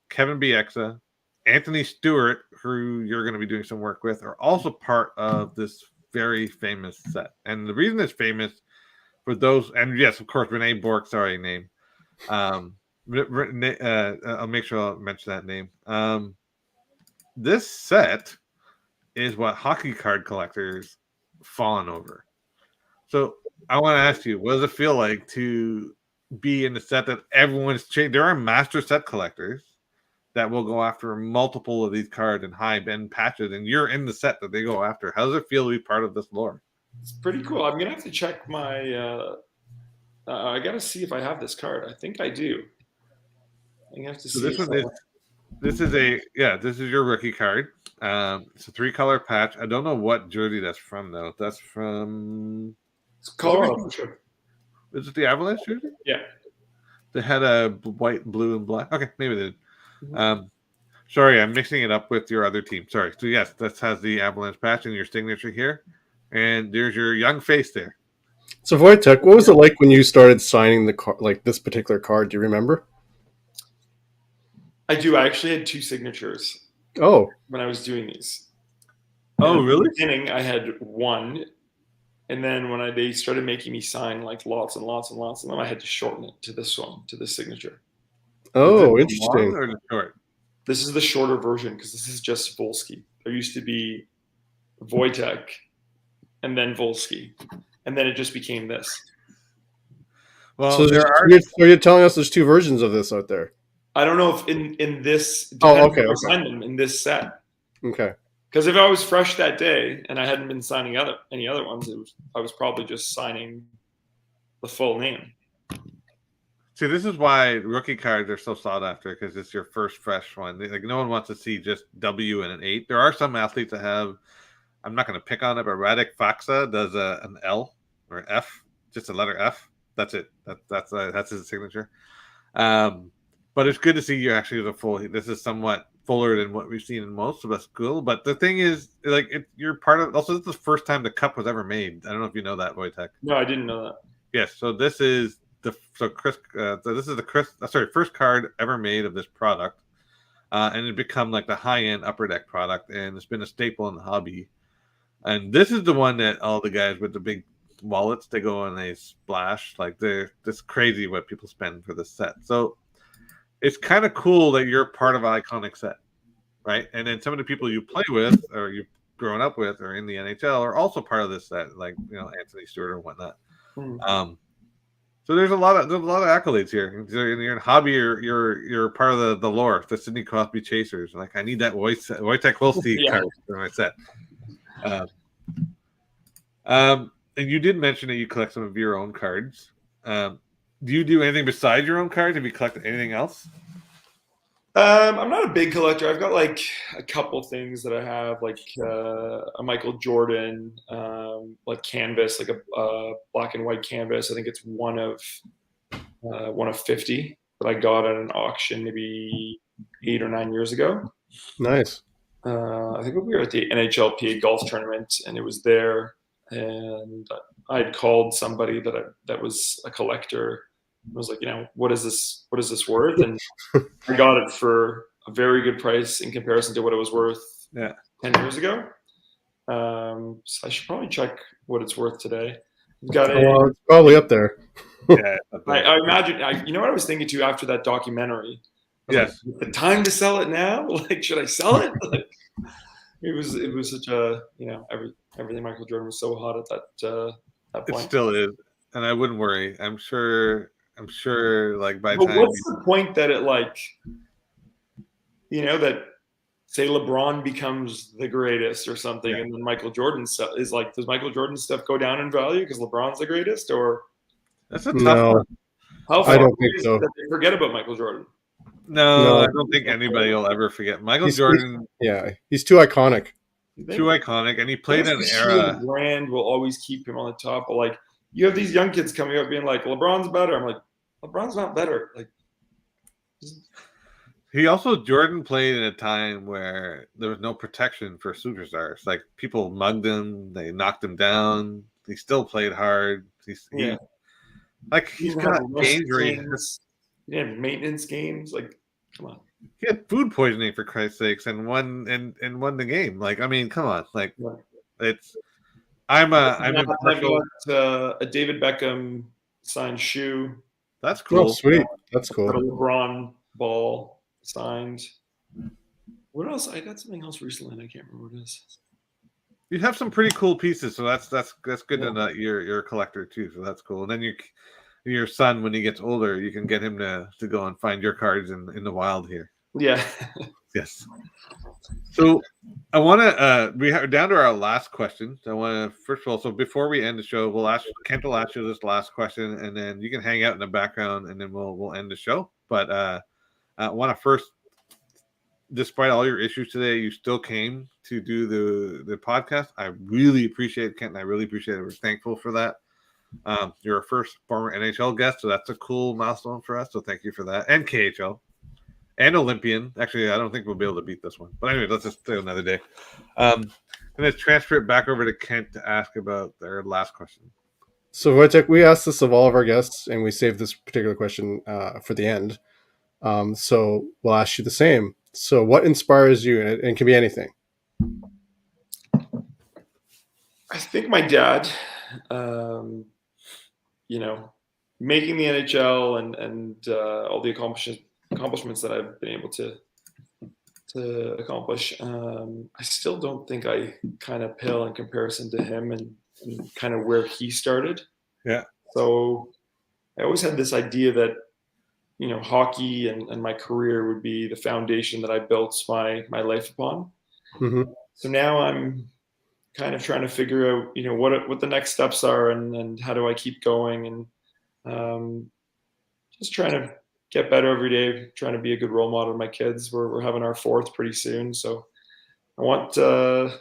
Speaker 2: Kevin Bieksa, Anthony Stewart, who you're going to be doing some work with, are also part of this very famous set. And the reason it's famous for those, and yes, of course, Renee Bork's already name. I'll make sure I'll mention that name. This set is what hockey card collectors fawn over. So I want to ask you, what does it feel like to be in the set that everyone's changed? There are master set collectors that will go after multiple of these cards and high-end patches, and you're in the set that they go after. How does it feel to be part of this lore?
Speaker 5: It's pretty cool. I'm gonna have to check my. I gotta see if I have this card. I think I do. I have to see.
Speaker 2: This is your rookie card. It's a 3-color patch. I don't know what jersey that's from though. That's from
Speaker 5: Colorado. Sure.
Speaker 2: Is it the Avalanche jersey?
Speaker 5: Yeah.
Speaker 2: They had a white, blue, and black. Okay, maybe they did. Sorry, I'm mixing it up with your other team. Sorry. So yes, this has the Avalanche patch and your signature here, and there's your young face there.
Speaker 1: So Wojtek, what was it like when you started signing the card, like this particular card? Do you remember?
Speaker 5: I do. I actually had 2 signatures.
Speaker 1: Oh,
Speaker 5: when I was doing these.
Speaker 2: Oh, really?
Speaker 5: In the beginning, I had 1, and then when they started making me sign like lots and lots and lots of them, I had to shorten it to this one, to this signature.
Speaker 1: Oh, interesting.
Speaker 2: Long or the short?
Speaker 5: This is the shorter version because this is just Wolski. There used to be Wojtek, and then Wolski, and then it just became this.
Speaker 2: Well,
Speaker 1: so you're telling us there's 2 versions of this out there.
Speaker 5: I don't know if in this.
Speaker 1: Oh, okay.
Speaker 5: I signed them in this set.
Speaker 1: Okay.
Speaker 5: Because if I was fresh that day and I hadn't been signing any other ones, I was probably just signing the full name.
Speaker 2: See, this is why rookie cards are so sought after, because it's your first fresh one. Like, no one wants to see just W and an 8. There are some athletes that have. I'm not going to pick on it, but Radek Faksa does an L or F, just a letter F. That's it. That's his signature. But it's good to see you actually with a full. This is somewhat fuller than what we've seen in most of the school. But the thing is, like, you're part of. Also, this is the first time the cup was ever made. I don't know if you know that, Wojtek.
Speaker 5: No, I didn't know that.
Speaker 2: Yes. So this is this is the first card ever made of this product, and it become like the high-end Upper Deck product, and it's been a staple in the hobby. And this is the one that all the guys with the big wallets, they go and they splash. Like, it's crazy what people spend for this set. So it's kind of cool that you're part of an iconic set, right? And then some of the people you play with or you've grown up with or in the NHL are also part of this set, like, Anthony Stewart and whatnot. So there's a lot of accolades here. You're in hobby, you're part of the lore, the Sidney Crosby Chasers. Like, I need that Wojtek Wolski card for my set. And you did mention that you collect some of your own cards. Do you do anything besides your own cards? Have you collected anything else?
Speaker 5: I'm not a big collector. I've got like a couple things that I have, like a Michael Jordan, like canvas, like a black and white canvas. I think it's one of 50 that I got at an auction maybe 8 or 9 years ago.
Speaker 1: Nice.
Speaker 5: I think we were at the NHLPA golf tournament, and it was there. And I had called somebody that was a collector. I was like, what is this worth? And I got it for a very good price in comparison to what it was worth 10 years ago. So I should probably check what it's worth today.
Speaker 1: It's probably up there.
Speaker 5: Yeah, I imagine. You know what I was thinking too after that documentary?
Speaker 2: Yes,
Speaker 5: like, the time to sell it now. Like, should I sell it? Like, it was such a everything Michael Jordan was so hot at that point.
Speaker 2: It still is, and I wouldn't worry. I'm sure. Like, by the time.
Speaker 5: What's the point that it, like, that say LeBron becomes the greatest or something, and then Michael Jordan is like, does Michael Jordan stuff go down in value because LeBron's the greatest, or
Speaker 2: That's a tough one.
Speaker 5: How far
Speaker 1: I don't think so.
Speaker 5: that they forget about Michael Jordan?
Speaker 2: No, I don't think anybody will ever forget Michael Jordan.
Speaker 1: He's too iconic.
Speaker 2: Too iconic, and he played in an
Speaker 5: era.
Speaker 2: era.
Speaker 5: Brand will always keep him on the top. But like, you have these young kids coming up being like, LeBron's better. I'm like, LeBron's not better. Like,
Speaker 2: Jordan played in a time where there was no protection for superstars. Like, people mugged him, they knocked him down. He still played hard. He's got games where he had maintenance games. Like, come on. He had food poisoning, for Christ's sakes, and won the game. Like, I mean, come on. Like, I'm
Speaker 5: a David Beckham signed shoe.
Speaker 2: That's cool.
Speaker 1: Oh, sweet. That's cool.
Speaker 5: A LeBron ball signed. What else? I got something else recently, and I can't remember what it is.
Speaker 2: You have some pretty cool pieces, so that's good to know you're a collector too. So that's cool. And then your son, when he gets older, you can get him to go and find your cards in the wild here.
Speaker 5: Yeah.
Speaker 2: Yes. So I want to we are down to our last question. So I want to first of all, so before we end the show, Kent will ask you this last question, and then you can hang out in the background, and then we'll end the show. But I want to first, despite all your issues today, you still came to do the podcast. I really appreciate it, Kent, and I really appreciate it. We're thankful for that. You're our first former NHL guest, so that's a cool milestone for us. So thank you for that. And KHL and Olympian. Actually, I don't think we'll be able to beat this one. But anyway, let's just do another day. And let's transfer it back over to Kent to ask about their last question.
Speaker 1: So, Wojtek, we asked this of all of our guests, and we saved this particular question for the end. So we'll ask you the same. So what inspires you? And it can be anything.
Speaker 5: I think my dad, making the NHL and all the accomplishments that I've been able to accomplish. I still don't think I kind of pale in comparison to him and kind of where he started.
Speaker 2: Yeah.
Speaker 5: So I always had this idea that, hockey and my career would be the foundation that I built my life upon.
Speaker 1: Mm-hmm.
Speaker 5: So now I'm kind of trying to figure out, what the next steps are and how do I keep going, and just trying to get better every day, trying to be a good role model to my kids. We're having our fourth pretty soon. So I want to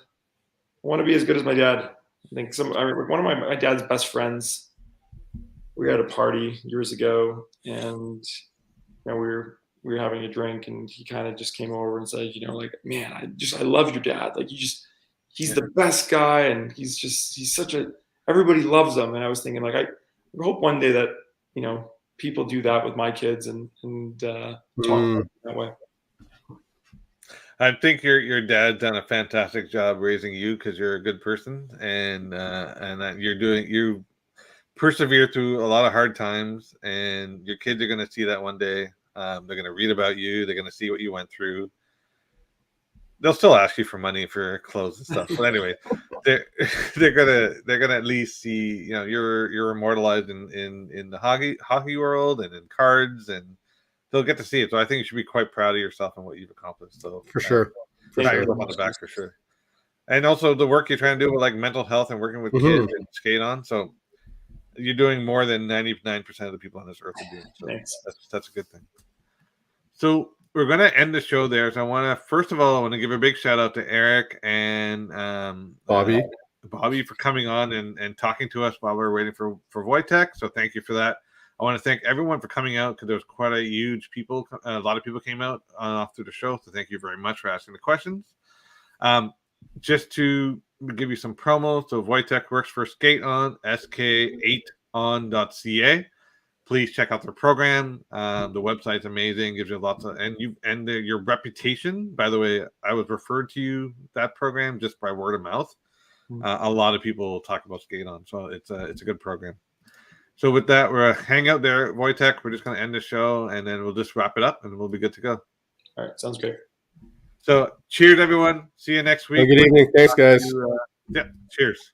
Speaker 5: be as good as my dad. I think one of my dad's best friends, we were at a party years ago, and we were having a drink, and he kind of just came over and said, man, I love your dad. Like, he's the best guy, and he's such everybody loves him. And I was thinking, like, I hope one day that, people do that with my kids and talk that way.
Speaker 2: I think your dad's done a fantastic job raising you because you're a good person, and that you persevere through a lot of hard times, and your kids are going to see that one day. They're going to read about you. They're going to see what you went through. They'll still ask you for money for clothes and stuff, but anyway, they're gonna at least see you're immortalized in the hockey world and in cards, and they'll get to see it. So I think you should be quite proud of yourself and what you've accomplished. So
Speaker 1: for sure,
Speaker 2: pat yourself on the back for sure. And also the work you're trying to do with like mental health and working with kids and Sk8on. So you're doing more than 99% of the people on this earth are doing. So that's a good thing. So we're going to end the show there. So first of all, I want to give a big shout out to Eric and
Speaker 1: Bobby
Speaker 2: for coming on and talking to us while we were waiting for Wojtek. So thank you for that. I want to thank everyone for coming out because there was quite a lot of people came out through the show. So thank you very much for asking the questions. Just to give you some promos. So Wojtek works for Sk8on, Sk8on.ca. Please check out their program. The website's amazing. Gives you lots of your reputation. By the way, I was referred to that program just by word of mouth. A lot of people talk about Sk8on, so it's a good program. So with that, we're hang out there, Wojtek. We're just going to end the show, and then we'll just wrap it up, and we'll be good to go.
Speaker 5: All right, sounds great.
Speaker 2: So cheers, everyone. See you next week.
Speaker 1: Good evening. Thanks, guys.
Speaker 2: Cheers.